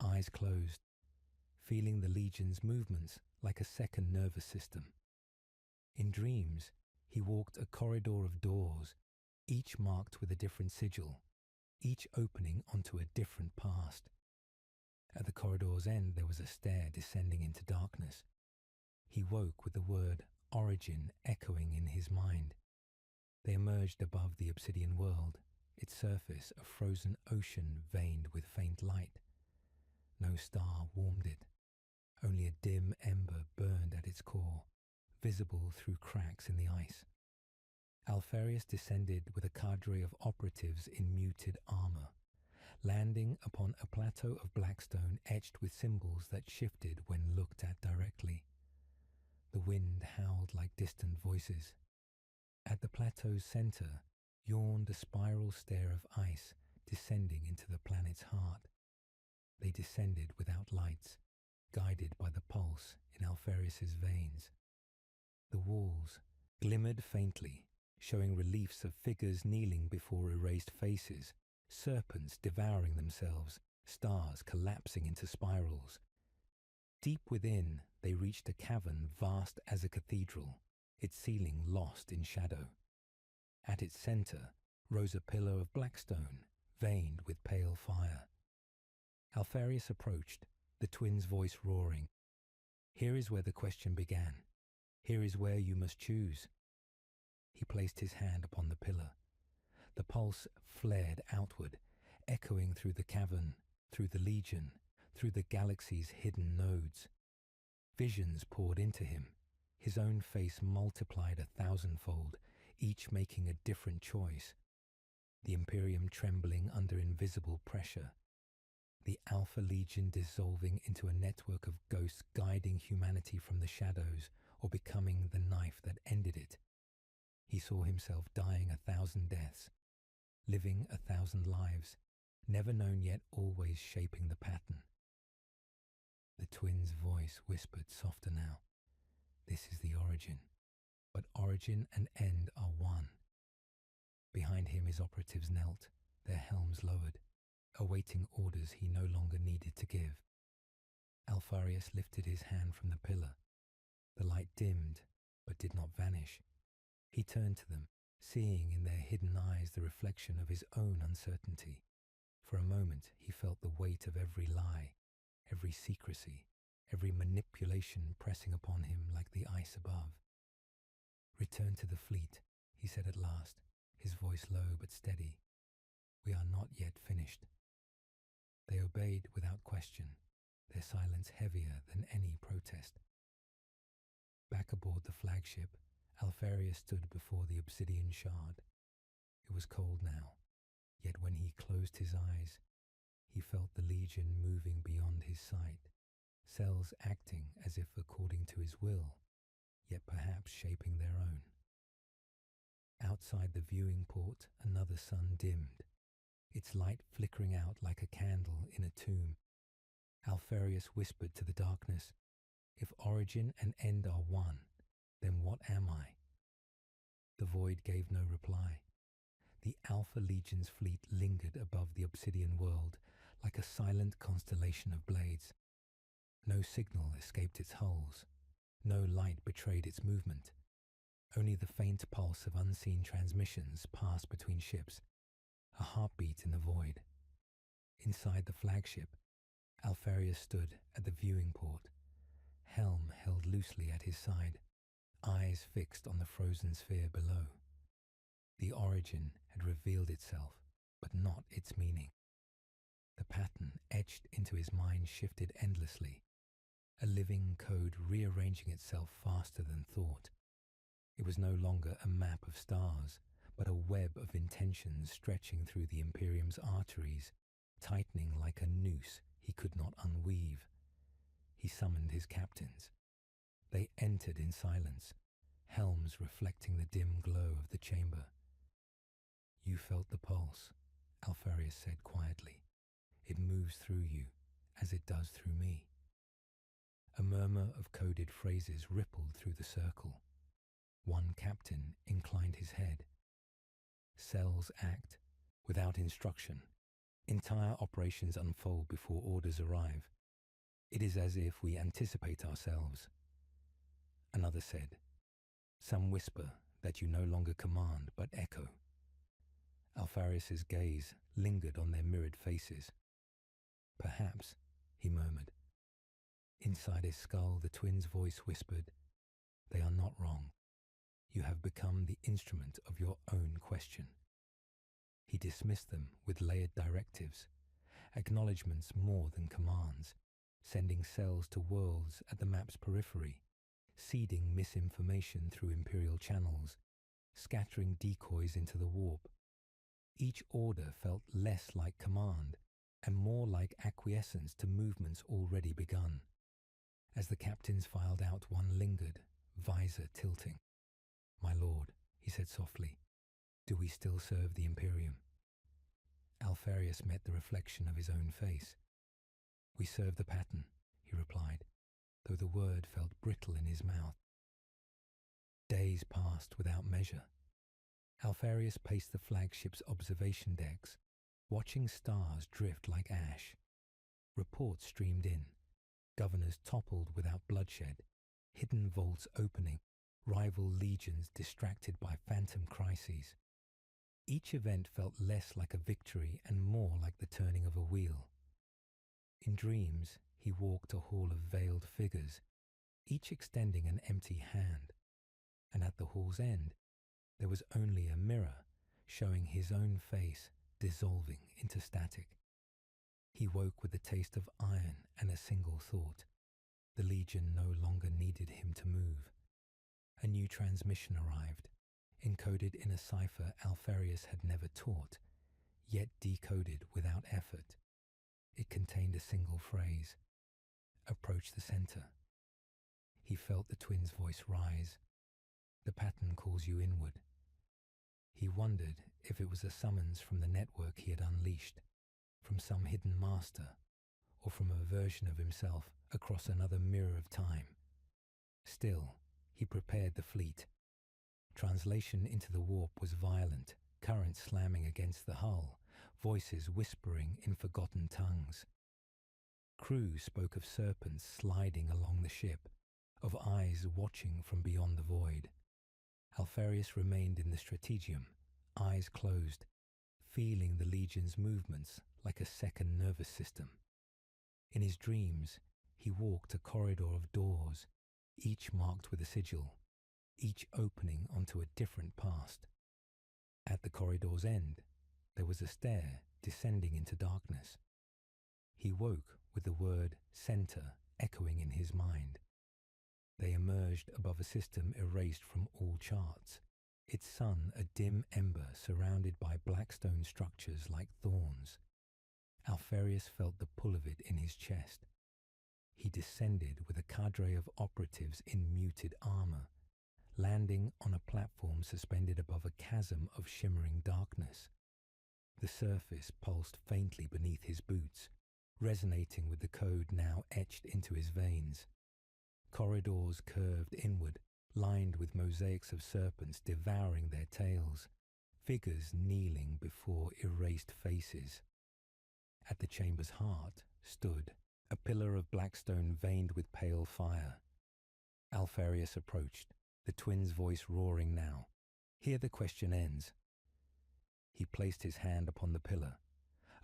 eyes closed, feeling the Legion's movements like a second nervous system. In dreams, he walked a corridor of doors, each marked with a different sigil, each opening onto a different past. At the corridor's end there was a stair descending into darkness. He woke with the word origin echoing in his mind. They emerged above the obsidian world, its surface a frozen ocean veined with faint light. No star warmed it. Only a dim ember burned at its core, visible through cracks in the ice. Alpharius descended with a cadre of operatives in muted armour, landing upon a plateau of blackstone etched with symbols that shifted when looked at directly. The wind howled like distant voices. At the plateau's centre yawned a spiral stair of ice descending into the planet's heart. They descended without lights, guided by the pulse in Alpharius's veins. The walls glimmered faintly, showing reliefs of figures kneeling before erased faces, serpents devouring themselves, stars collapsing into spirals. Deep within, they reached a cavern vast as a cathedral, its ceiling lost in shadow. At its centre rose a pillar of blackstone, veined with pale fire. Alpharius approached, the twins' voice roaring. "Here is where the question began. Here is where you must choose." He placed his hand upon the pillar. The pulse flared outward, echoing through the cavern, through the Legion, through the galaxy's hidden nodes. Visions poured into him. His own face multiplied 1,000-fold, each making a different choice. The Imperium trembling under invisible pressure. The Alpha Legion dissolving into a network of ghosts guiding humanity from the shadows or becoming the knife that ended it. He saw himself dying 1,000 deaths, living 1,000 lives, never known yet always shaping the pattern. The twins' voice whispered softer now. "This is the origin, but origin and end are one." Behind him his operatives knelt, their helms lowered, awaiting orders he no longer needed to give. Alpharius lifted his hand from the pillar. The light dimmed, but did not vanish. He turned to them, seeing in their hidden eyes the reflection of his own uncertainty. For a moment he felt the weight of every lie, every secrecy, every manipulation pressing upon him like the ice above. "Return to the fleet," he said at last, his voice low but steady. "We are not yet finished." They obeyed without question, their silence heavier than any protest. Back aboard the flagship, Alpharius stood before the obsidian shard. It was cold now, yet when he closed his eyes, he felt the Legion moving beyond his sight, cells acting as if according to his will, yet perhaps shaping their own. Outside the viewing port, another sun dimmed, its light flickering out like a candle in a tomb. Alpharius whispered to the darkness, "If origin and end are one, then what am I?" The void gave no reply. The Alpha Legion's fleet lingered above the obsidian world like a silent constellation of blades. No signal escaped its hulls. No light betrayed its movement. Only the faint pulse of unseen transmissions passed between ships, a heartbeat in the void. Inside the flagship, Alpharius stood at the viewing port, helm held loosely at his side, eyes fixed on the frozen sphere below. The origin had revealed itself, but not its meaning. The pattern etched into his mind shifted endlessly, a living code rearranging itself faster than thought. It was no longer a map of stars, but a web of intentions stretching through the Imperium's arteries, tightening like a noose he could not unweave. He summoned his captains. They entered in silence, helms reflecting the dim glow of the chamber. "You felt the pulse," Alpharius said quietly. "It moves through you, as it does through me." A murmur of coded phrases rippled through the circle. One captain inclined his head. "Cells act without instruction. Entire operations unfold before orders arrive. It is as if we anticipate ourselves." Another said, "Some whisper that you no longer command but echo." Alpharius's gaze lingered on their mirrored faces. "Perhaps," he murmured. Inside his skull, the twins' voice whispered, "They are not wrong. You have become the instrument of your own question." He dismissed them with layered directives, acknowledgements more than commands, sending cells to worlds at the map's periphery, seeding misinformation through Imperial channels, scattering decoys into the warp. Each order felt less like command and more like acquiescence to movements already begun. As the captains filed out, one lingered, visor tilting. "My lord," he said softly, "do we still serve the Imperium?" Alfarius met the reflection of his own face. "We serve the pattern," he replied, though the word felt brittle in his mouth. Days passed without measure. Alfarius paced the flagship's observation decks, watching stars drift like ash. Reports streamed in. Governors toppled without bloodshed, hidden vaults opening, rival legions distracted by phantom crises. Each event felt less like a victory and more like the turning of a wheel. In dreams, he walked a hall of veiled figures, each extending an empty hand, and at the hall's end, there was only a mirror showing his own face dissolving into static. He woke with a taste of iron and a single thought. The Legion no longer needed him to move. A new transmission arrived, encoded in a cipher Alfarius had never taught, yet decoded without effort. It contained a single phrase: "Approach the center." He felt the twins' voice rise. "The pattern calls you inward." He wondered if it was a summons from the network he had unleashed, from some hidden master, or from a version of himself across another mirror of time. Still, he prepared the fleet. Translation into the warp was violent, currents slamming against the hull, voices whispering in forgotten tongues. Crew spoke of serpents sliding along the ship, of eyes watching from beyond the void. Alfarius remained in the strategium, eyes closed, feeling the Legion's movements like a second nervous system. In his dreams, he walked a corridor of doors, each marked with a sigil, each opening onto a different past. At the corridor's end, there was a stair descending into darkness. He woke with the word center echoing in his mind. They emerged above a system erased from all charts, its sun a dim ember surrounded by black stone structures like thorns. Alfarius felt the pull of it in his chest. He descended with a cadre of operatives in muted armor, landing on a platform suspended above a chasm of shimmering darkness. The surface pulsed faintly beneath his boots, resonating with the code now etched into his veins. Corridors curved inward, lined with mosaics of serpents devouring their tails, figures kneeling before erased faces. At the chamber's heart stood a pillar of black stone veined with pale fire. Alfarius approached, the twins' voice roaring now. "Here the question ends." He placed his hand upon the pillar.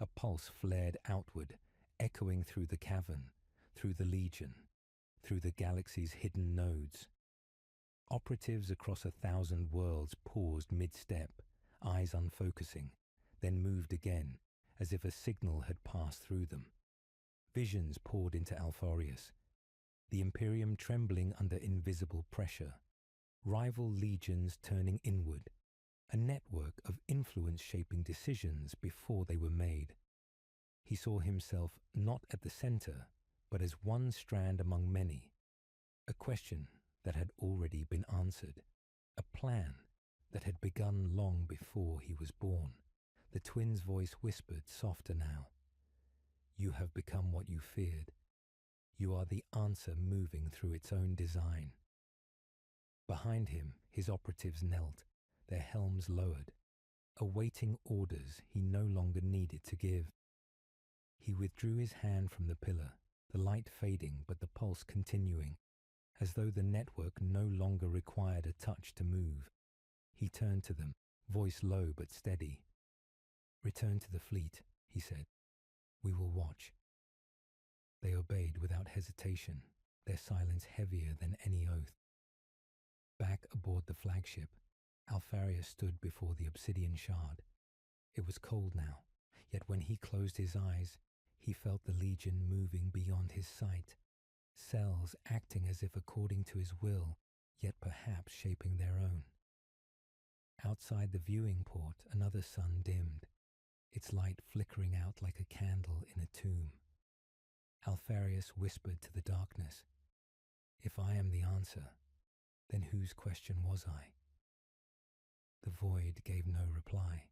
A pulse flared outward, echoing through the cavern, through the Legion, through the galaxy's hidden nodes. Operatives across 1,000 worlds paused mid-step, eyes unfocusing, then moved again, as if a signal had passed through them. Visions poured into Alfarius, the Imperium trembling under invisible pressure, rival legions turning inward, a network of influence shaping decisions before they were made. He saw himself not at the center, but as one strand among many, a question that had already been answered, a plan that had begun long before he was born. The twins' voice whispered softer now. "You have become what you feared. You are the answer moving through its own design." Behind him, his operatives knelt, their helms lowered, awaiting orders he no longer needed to give. He withdrew his hand from the pillar, the light fading but the pulse continuing, as though the network no longer required a touch to move. He turned to them, voice low but steady. "Return to the fleet," he said. "We will watch." They obeyed without hesitation, their silence heavier than any oath. Back aboard the flagship, Alfarius stood before the obsidian shard. It was cold now, yet when he closed his eyes, he felt the Legion moving beyond his sight, cells acting as if according to his will, yet perhaps shaping their own. Outside the viewing port, another sun dimmed, its light flickering out like a candle in a tomb. Alpharius whispered to the darkness, "If I am the answer, then whose question was I?" The void gave no reply.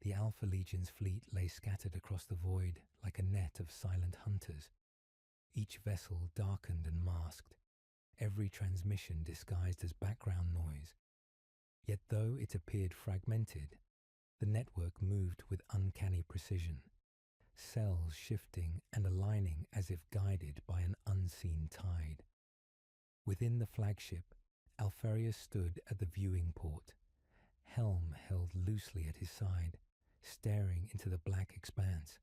The Alpha Legion's fleet lay scattered across the void like a net of silent hunters, each vessel darkened and masked, every transmission disguised as background noise. Yet though it appeared fragmented, the network moved with uncanny precision, cells shifting and aligning as if guided by an unseen tide. Within the flagship, Alpharius stood at the viewing port, helm held loosely at his side, staring into the black expanse.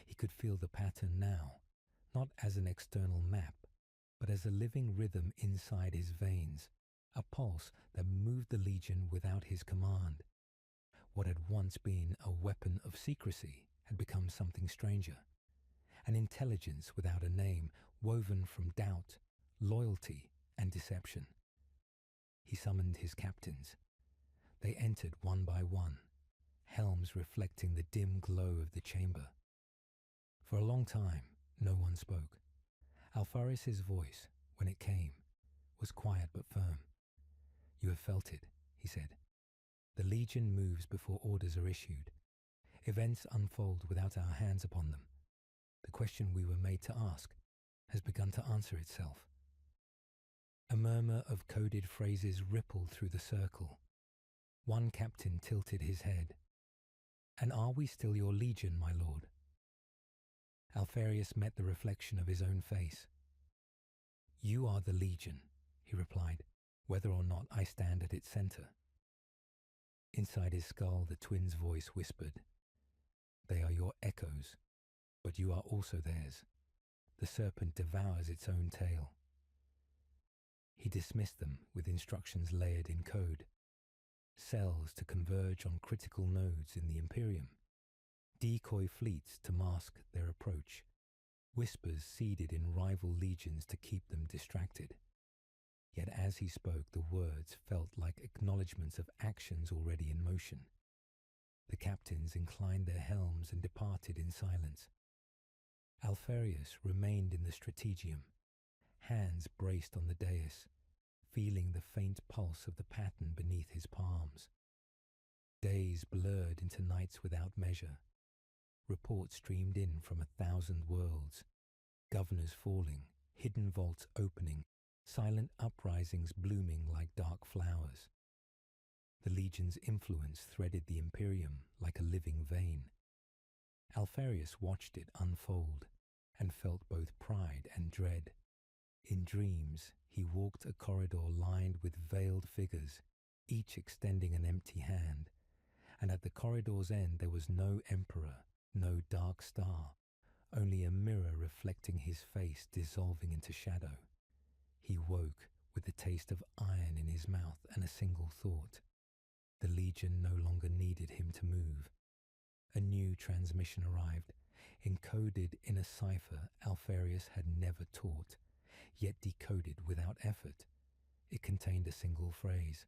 He could feel the pattern now, not as an external map, but as a living rhythm inside his veins, a pulse that moved the Legion without his command. What had once been a weapon of secrecy had become something stranger, an intelligence without a name, woven from doubt, loyalty, and deception. He summoned his captains. They entered one by one, helms reflecting the dim glow of the chamber. For a long time, no one spoke. Alpharius's voice, when it came, was quiet but firm. "You have felt it," he said. "The Legion moves before orders are issued. Events unfold without our hands upon them. The question we were made to ask has begun to answer itself." A murmur of coded phrases rippled through the circle. One captain tilted his head. "And are we still your Legion, my lord?" Alpharius met the reflection of his own face. "You are the Legion," he replied, "whether or not I stand at its center." Inside his skull, the twins' voice whispered, "They are your echoes, but you are also theirs. The serpent devours its own tail." He dismissed them with instructions layered in code. Cells to converge on critical nodes in the Imperium. Decoy fleets to mask their approach. Whispers seeded in rival legions to keep them distracted. Yet as he spoke, the words felt like acknowledgements of actions already in motion. The captains inclined their helms and departed in silence. Alpharius remained in the strategium, hands braced on the dais, feeling the faint pulse of the pattern beneath his palms. Days blurred into nights without measure. Reports streamed in from 1,000 worlds. Governors falling, hidden vaults opening, silent uprisings blooming like dark flowers. The Legion's influence threaded the Imperium like a living vein. Alpharius watched it unfold and felt both pride and dread. In dreams, he walked a corridor lined with veiled figures, each extending an empty hand, and at the corridor's end there was no emperor, no dark star, only a mirror reflecting his face dissolving into shadow. He woke with the taste of iron in his mouth and a single thought. The Legion no longer needed him to move. A new transmission arrived, encoded in a cipher Alpharius had never taught, yet decoded without effort. It contained a single phrase: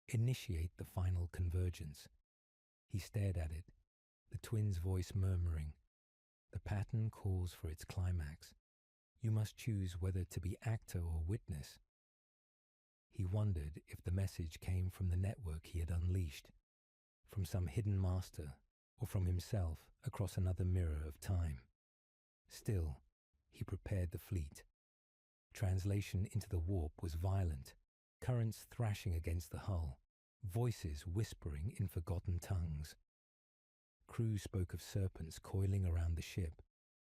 "Initiate the final convergence." He stared at it, the twins' voice murmuring, "The pattern calls for its climax. You must choose whether to be actor or witness." He wondered if the message came from the network he had unleashed, from some hidden master, or from himself across another mirror of time. Still, he prepared the fleet. Translation into the warp was violent, currents thrashing against the hull, voices whispering in forgotten tongues. Crew spoke of serpents coiling around the ship,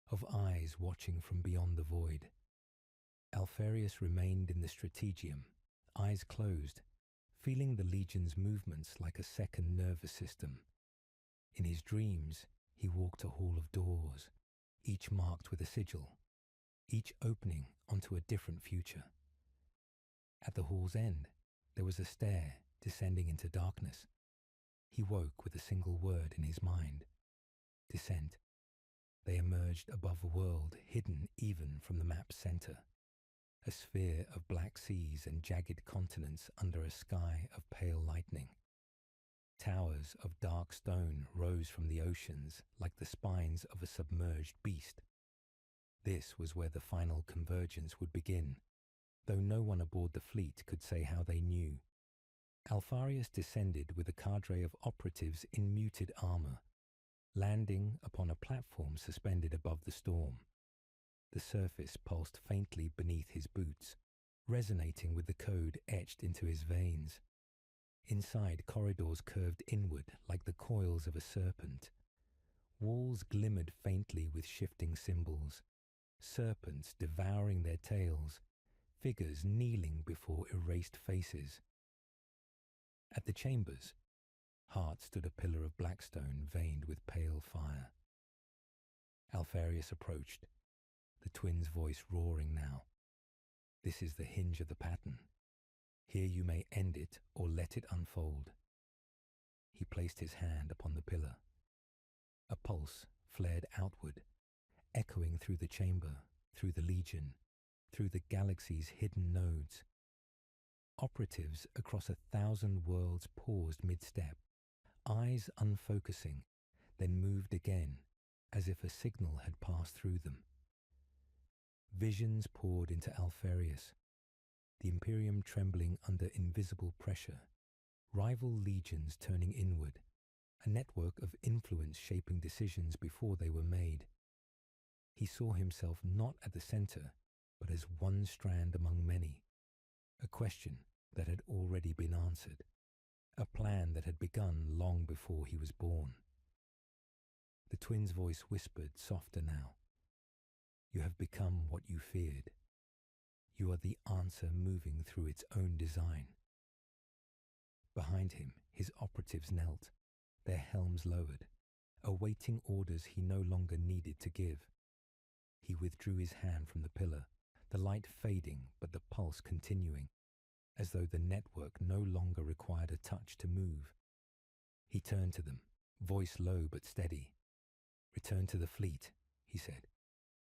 of eyes watching from beyond the void. Alpharius remained in the strategium, eyes closed, feeling the Legion's movements like a second nervous system. In his dreams, he walked a hall of doors, each marked with a sigil, each opening onto a different future. At the hall's end, there was a stair descending into darkness. He woke with a single word in his mind: descent. They emerged above a world hidden even from the map's center, a sphere of black seas and jagged continents under a sky of pale lightning. Towers of dark stone rose from the oceans like the spines of a submerged beast. This was where the final convergence would begin, though no one aboard the fleet could say how they knew. Alfarius descended with a cadre of operatives in muted armor, landing upon a platform suspended above the storm. The surface pulsed faintly beneath his boots, resonating with the code etched into his veins. Inside, corridors curved inward like the coils of a serpent. Walls glimmered faintly with shifting symbols, serpents devouring their tails, figures kneeling before erased faces. At the chambers, heart stood a pillar of blackstone veined with pale fire. Alfarius approached, the twins' voice roaring now. This is the hinge of the pattern. Here you may end it or let it unfold. He placed his hand upon the pillar. A pulse flared outward, echoing through the chamber, through the Legion, through the galaxy's hidden nodes. Operatives across 1,000 worlds paused mid-step, eyes unfocusing, then moved again, as if a signal had passed through them. Visions poured into Alfarius, the Imperium trembling under invisible pressure, rival legions turning inward, a network of influence shaping decisions before they were made. He saw himself not at the center, but as one strand among many, a question that had already been answered, a plan that had begun long before he was born. The twins' voice whispered softer now. You have become what you feared. You are the answer moving through its own design. Behind him, his operatives knelt, their helms lowered, awaiting orders he no longer needed to give. He withdrew his hand from the pillar, the light fading but the pulse continuing, as though the network no longer required a touch to move. He turned to them, voice low but steady. Return to the fleet, he said.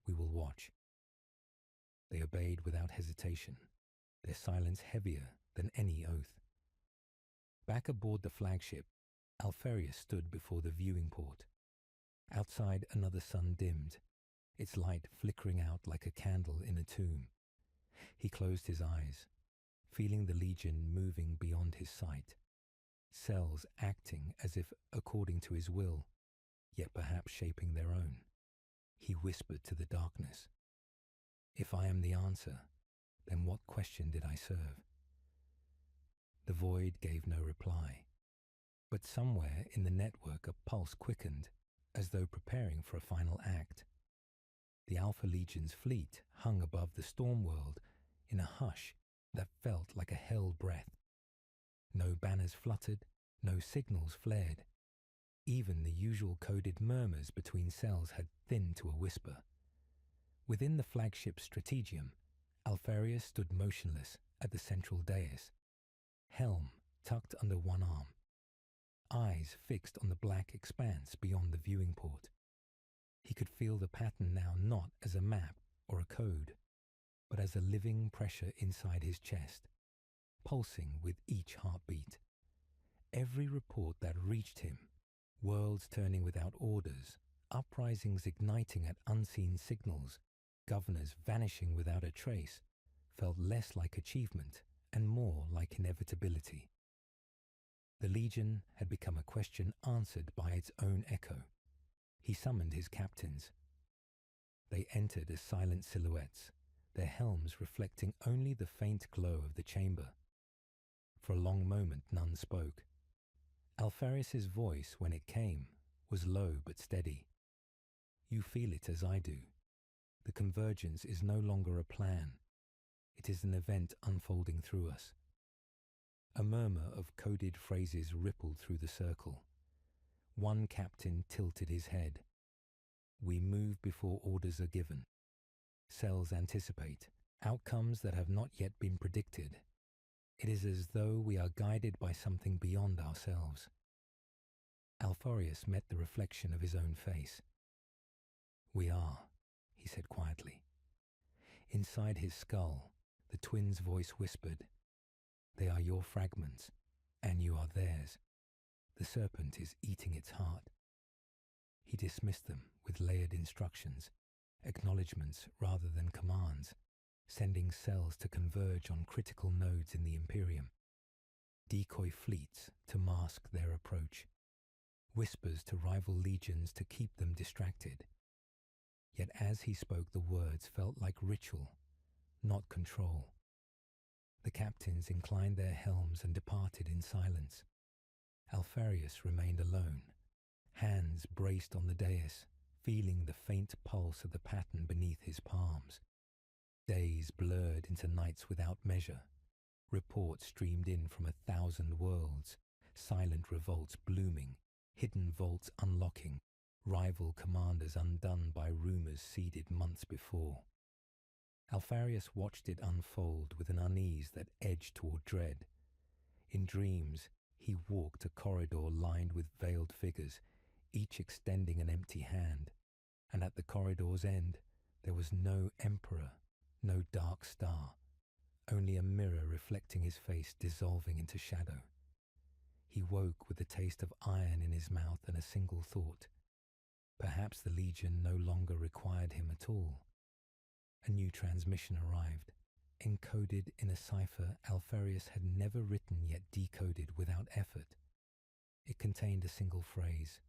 We will watch. They obeyed without hesitation, their silence heavier than any oath. Back aboard the flagship, Alfarius stood before the viewing port. Outside, another sun dimmed, its light flickering out like a candle in a tomb. He closed his eyes, feeling the Legion moving beyond his sight, cells acting as if according to his will, yet perhaps shaping their own. He whispered to the darkness, If I am the answer, then what question did I serve? The void gave no reply, but somewhere in the network a pulse quickened, as though preparing for a final act. The Alpha Legion's fleet hung above the storm world in a hush that felt like a held breath. No banners fluttered, no signals flared. Even the usual coded murmurs between cells had thinned to a whisper. Within the flagship's strategium, Alfarius stood motionless at the central dais, helm tucked under one arm, eyes fixed on the black expanse beyond the viewing port. He could feel the pattern now not as a map or a code, but as a living pressure inside his chest, pulsing with each heartbeat. Every report that reached him, worlds turning without orders, uprisings igniting at unseen signals, governors vanishing without a trace, felt less like achievement and more like inevitability. The Legion had become a question answered by its own echo. He summoned his captains. They entered as silent silhouettes, their helms reflecting only the faint glow of the chamber. For a long moment none spoke. Alfarius's voice, when it came, was low but steady. You feel it as I do. The convergence is no longer a plan. It is an event unfolding through us. A murmur of coded phrases rippled through the circle. One captain tilted his head. We move before orders are given. Cells anticipate outcomes that have not yet been predicted. It is as though we are guided by something beyond ourselves. Alfarius met the reflection of his own face. "We are," he said quietly. Inside his skull, the twins' voice whispered, "They are your fragments, and you are theirs. The serpent is eating its heart." He dismissed them with layered instructions, acknowledgements rather than commands, sending cells to converge on critical nodes in the Imperium. Decoy fleets to mask their approach. Whispers to rival legions to keep them distracted. Yet as he spoke, the words felt like ritual, not control. The captains inclined their helms and departed in silence. Alpharius remained alone, hands braced on the dais, feeling the faint pulse of the pattern beneath his palms. Days blurred into nights without measure. Reports streamed in from 1,000 worlds, silent revolts blooming, hidden vaults unlocking, rival commanders undone by rumors seeded months before. Alpharius watched it unfold with an unease that edged toward dread. In dreams, he walked a corridor lined with veiled figures, each extending an empty hand, and at the corridor's end there was no emperor, no dark star, only a mirror reflecting his face dissolving into shadow. He woke with a taste of iron in his mouth and a single thought. Perhaps the Legion no longer required him at all. A new transmission arrived, encoded in a cipher Alpharius had never written yet decoded without effort. It contained a single phrase: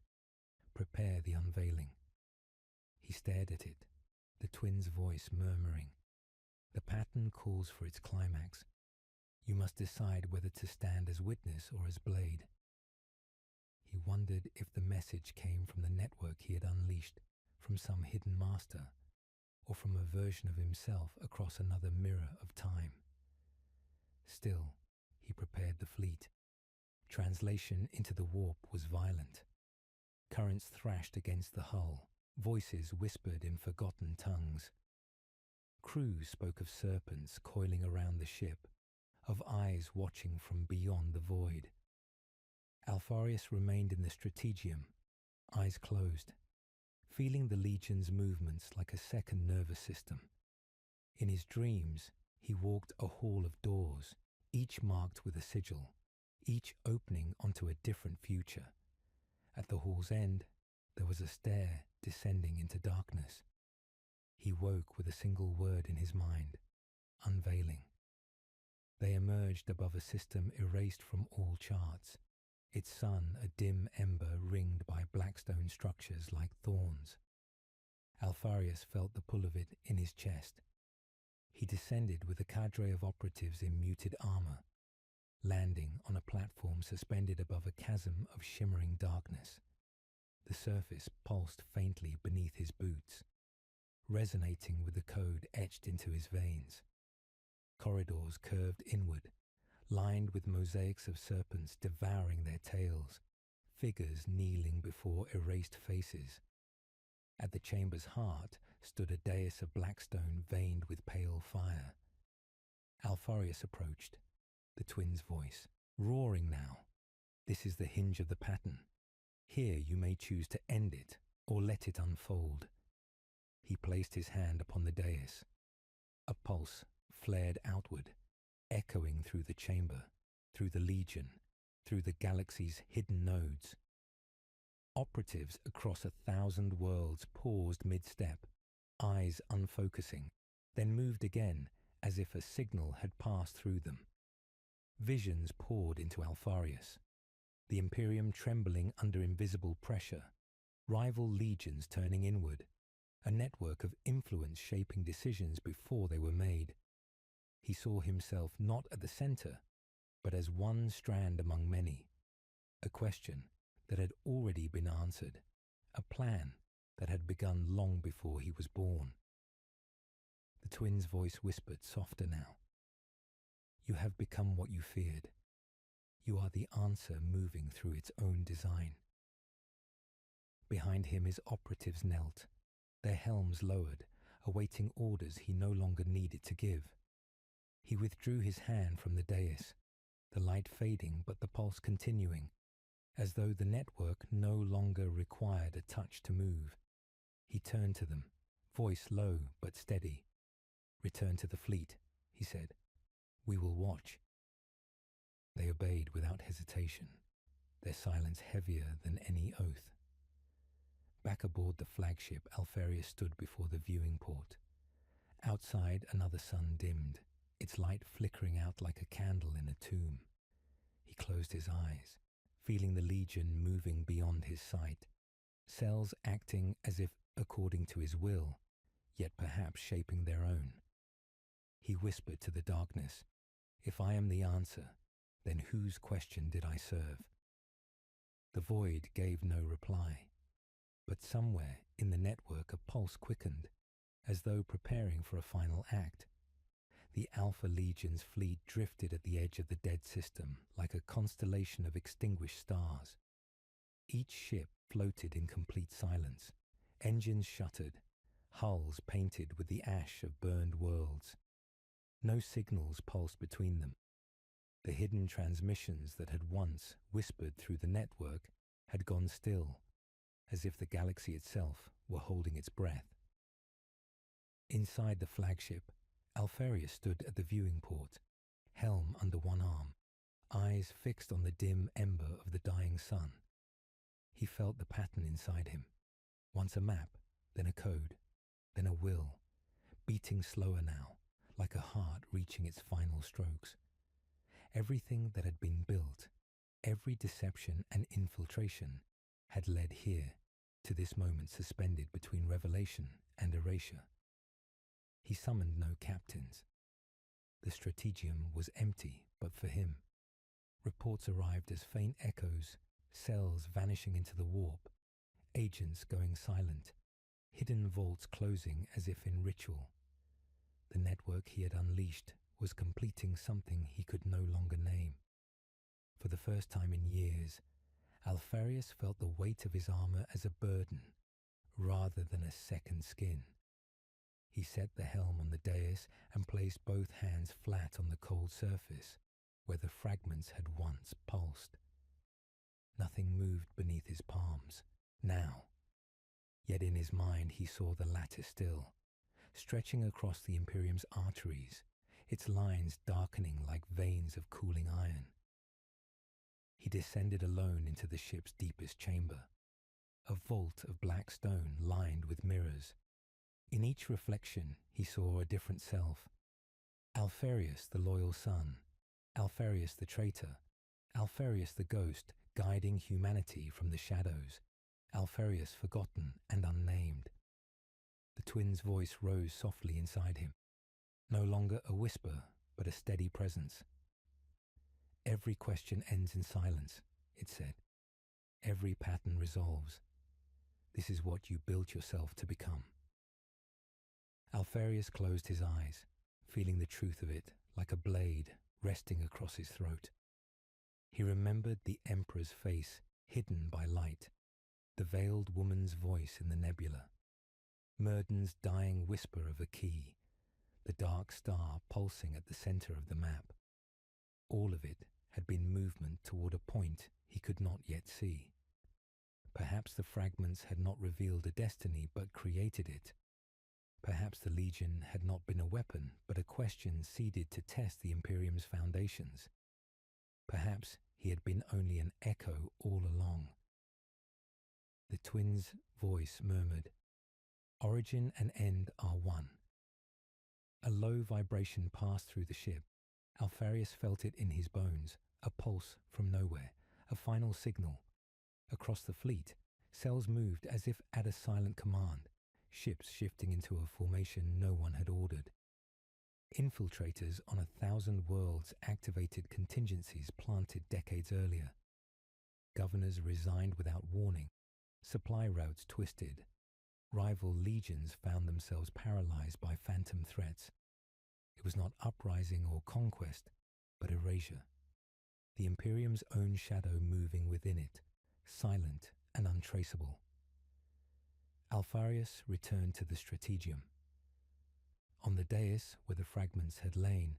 "Prepare the unveiling." He stared at it, the twins' voice murmuring. "The pattern calls for its climax. You must decide whether to stand as witness or as blade." He wondered if the message came from the network he had unleashed, from some hidden master, or from a version of himself across another mirror of time. Still, he prepared the fleet. Translation into the warp was violent. Currents thrashed against the hull, voices whispered in forgotten tongues. Crews spoke of serpents coiling around the ship, of eyes watching from beyond the void. Alpharius remained in the strategium, eyes closed, feeling the Legion's movements like a second nervous system. In his dreams, he walked a hall of doors, each marked with a sigil, each opening onto a different future. At the hall's end, there was a stair descending into darkness. He woke with a single word in his mind: unveiling. They emerged above a system erased from all charts, its sun a dim ember ringed by blackstone structures like thorns. Alpharius felt the pull of it in his chest. He descended with a cadre of operatives in muted armor, landing on a platform suspended above a chasm of shimmering darkness. The surface pulsed faintly beneath his boots, resonating with the code etched into his veins. Corridors curved inward, lined with mosaics of serpents devouring their tails, figures kneeling before erased faces. At the chamber's heart stood a dais of blackstone veined with pale fire. Alpharius approached, the twins' voice, roaring now. "This is the hinge of the pattern. Here you may choose to end it or let it unfold." He placed his hand upon the dais. A pulse flared outward, echoing through the chamber, through the Legion, through the galaxy's hidden nodes. Operatives across 1,000 worlds paused mid-step, eyes unfocusing, then moved again as if a signal had passed through them. Visions poured into Alpharius, the Imperium trembling under invisible pressure, rival legions turning inward, a network of influence shaping decisions before they were made. He saw himself not at the center, but as one strand among many, a question that had already been answered, a plan that had begun long before he was born. The twins' voice whispered softer now. "You have become what you feared. You are the answer moving through its own design." Behind him his operatives knelt, their helms lowered, awaiting orders he no longer needed to give. He withdrew his hand from the dais, the light fading but the pulse continuing, as though the network no longer required a touch to move. He turned to them, voice low but steady. "Return to the fleet," he said. "We will watch." They obeyed without hesitation, their silence heavier than any oath. Back aboard the flagship, Alfarius stood before the viewing port. Outside, another sun dimmed, its light flickering out like a candle in a tomb. He closed his eyes, feeling the Legion moving beyond his sight, cells acting as if according to his will, yet perhaps shaping their own. He whispered to the darkness, "If I am the answer, then whose question did I serve?" The void gave no reply, but somewhere in the network a pulse quickened, as though preparing for a final act. The Alpha Legion's fleet drifted at the edge of the dead system like a constellation of extinguished stars. Each ship floated in complete silence, engines shuttered, hulls painted with the ash of burned worlds. No signals pulsed between them. The hidden transmissions that had once whispered through the network had gone still, as if the galaxy itself were holding its breath. Inside the flagship, Alfarius stood at the viewing port, helm under one arm, eyes fixed on the dim ember of the dying sun. He felt the pattern inside him, once a map, then a code, then a will, beating slower now, like a heart reaching its final strokes. Everything that had been built, every deception and infiltration, had led here, to this moment suspended between revelation and erasure. He summoned no captains. The strategium was empty, but for him. Reports arrived as faint echoes, cells vanishing into the warp, agents going silent, hidden vaults closing as if in ritual. The network he had unleashed was completing something he could no longer name. For the first time in years, Alfarius felt the weight of his armor as a burden, rather than a second skin. He set the helm on the dais and placed both hands flat on the cold surface, where the fragments had once pulsed. Nothing moved beneath his palms, now. Yet in his mind he saw the lattice still, stretching across the Imperium's arteries, its lines darkening like veins of cooling iron. He descended alone into the ship's deepest chamber, a vault of black stone lined with mirrors. In each reflection he saw a different self. Alfarius the loyal son, Alfarius the traitor, Alfarius the ghost guiding humanity from the shadows, Alfarius forgotten and unnamed. The twin's voice rose softly inside him, no longer a whisper, but a steady presence. "Every question ends in silence," it said. "Every pattern resolves. This is what you built yourself to become." Alfarius closed his eyes, feeling the truth of it like a blade resting across his throat. He remembered the Emperor's face hidden by light, the veiled woman's voice in the nebula, Murden's dying whisper of a key, the dark star pulsing at the center of the map. All of it had been movement toward a point he could not yet see. Perhaps the fragments had not revealed a destiny but created it. Perhaps the Legion had not been a weapon but a question seeded to test the Imperium's foundations. Perhaps he had been only an echo all along. The twin's voice murmured, "Origin and end are one." A low vibration passed through the ship. Alfarius felt it in his bones, a pulse from nowhere, a final signal. Across the fleet, cells moved as if at a silent command, ships shifting into a formation no one had ordered. Infiltrators on 1,000 worlds activated contingencies planted decades earlier. Governors resigned without warning, supply routes twisted. Rival legions found themselves paralyzed by phantom threats. It was not uprising or conquest, but erasure. The Imperium's own shadow moving within it, silent and untraceable. Alfarius returned to the strategium. On the dais where the fragments had lain,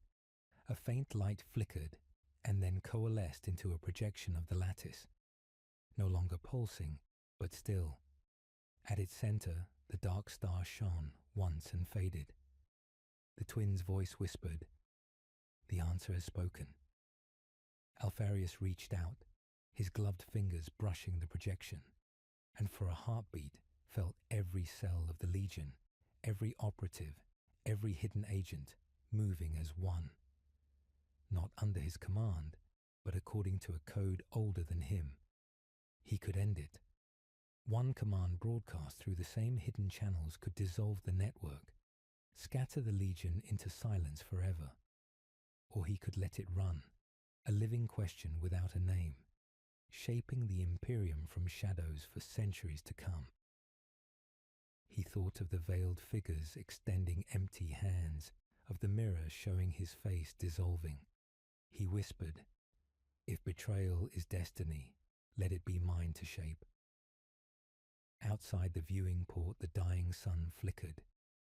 a faint light flickered and then coalesced into a projection of the lattice, no longer pulsing, but still. At its center, The dark star shone once and faded. The twin's voice whispered, "The answer has spoken." Alpharius reached out, his gloved fingers brushing the projection, and for a heartbeat felt every cell of the Legion, every operative, every hidden agent moving as one. Not under his command, but according to a code older than him. He could end it. One command broadcast through the same hidden channels could dissolve the network, scatter the Legion into silence forever. Or he could let it run, a living question without a name, shaping the Imperium from shadows for centuries to come. He thought of the veiled figures extending empty hands, of the mirror showing his face dissolving. He whispered, "If betrayal is destiny, let it be mine to shape." Outside the viewing port, the dying sun flickered,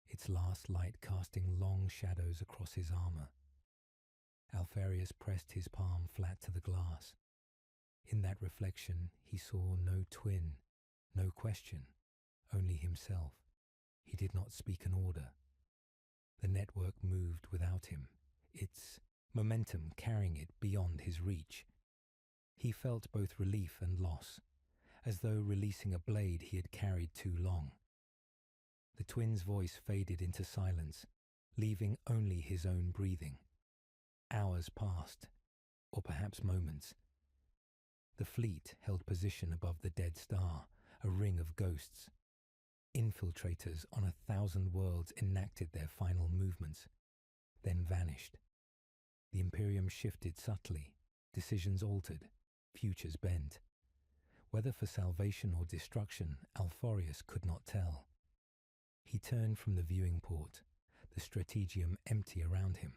its last light casting long shadows across his armor. Alpharius pressed his palm flat to the glass. In that reflection, he saw no twin, no question, only himself. He did not speak an order. The network moved without him, its momentum carrying it beyond his reach. He felt both relief and loss, as though releasing a blade he had carried too long. The twin's voice faded into silence, leaving only his own breathing. Hours passed, or perhaps moments. The fleet held position above the dead star, a ring of ghosts. Infiltrators on 1,000 worlds enacted their final movements, then vanished. The Imperium shifted subtly, decisions altered, futures bent. Whether for salvation or destruction, Alpharius could not tell. He turned from the viewing port, the strategium empty around him,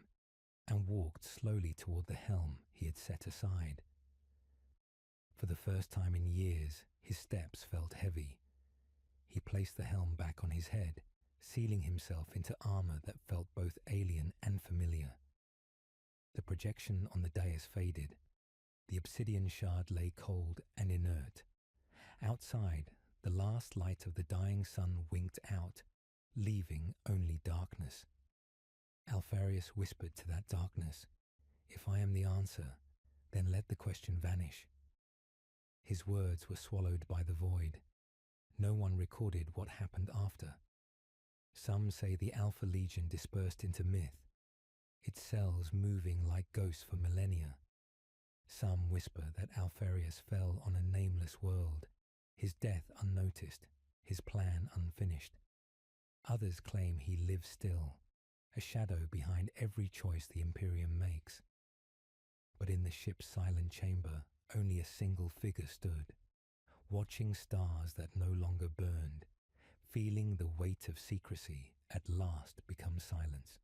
and walked slowly toward the helm he had set aside. For the first time in years, his steps felt heavy. He placed the helm back on his head, sealing himself into armor that felt both alien and familiar. The projection on the dais faded. The obsidian shard lay cold and inert. Outside, the last light of the dying sun winked out, leaving only darkness. Alpharius whispered to that darkness, "If I am the answer, then let the question vanish." His words were swallowed by the void. No one recorded what happened after. Some say the Alpha Legion dispersed into myth, its cells moving like ghosts for millennia. Some whisper that Alpharius fell on a nameless world, his death unnoticed, his plan unfinished. Others claim he lives still, a shadow behind every choice the Imperium makes. But in the ship's silent chamber, only a single figure stood, watching stars that no longer burned, feeling the weight of secrecy at last become silence.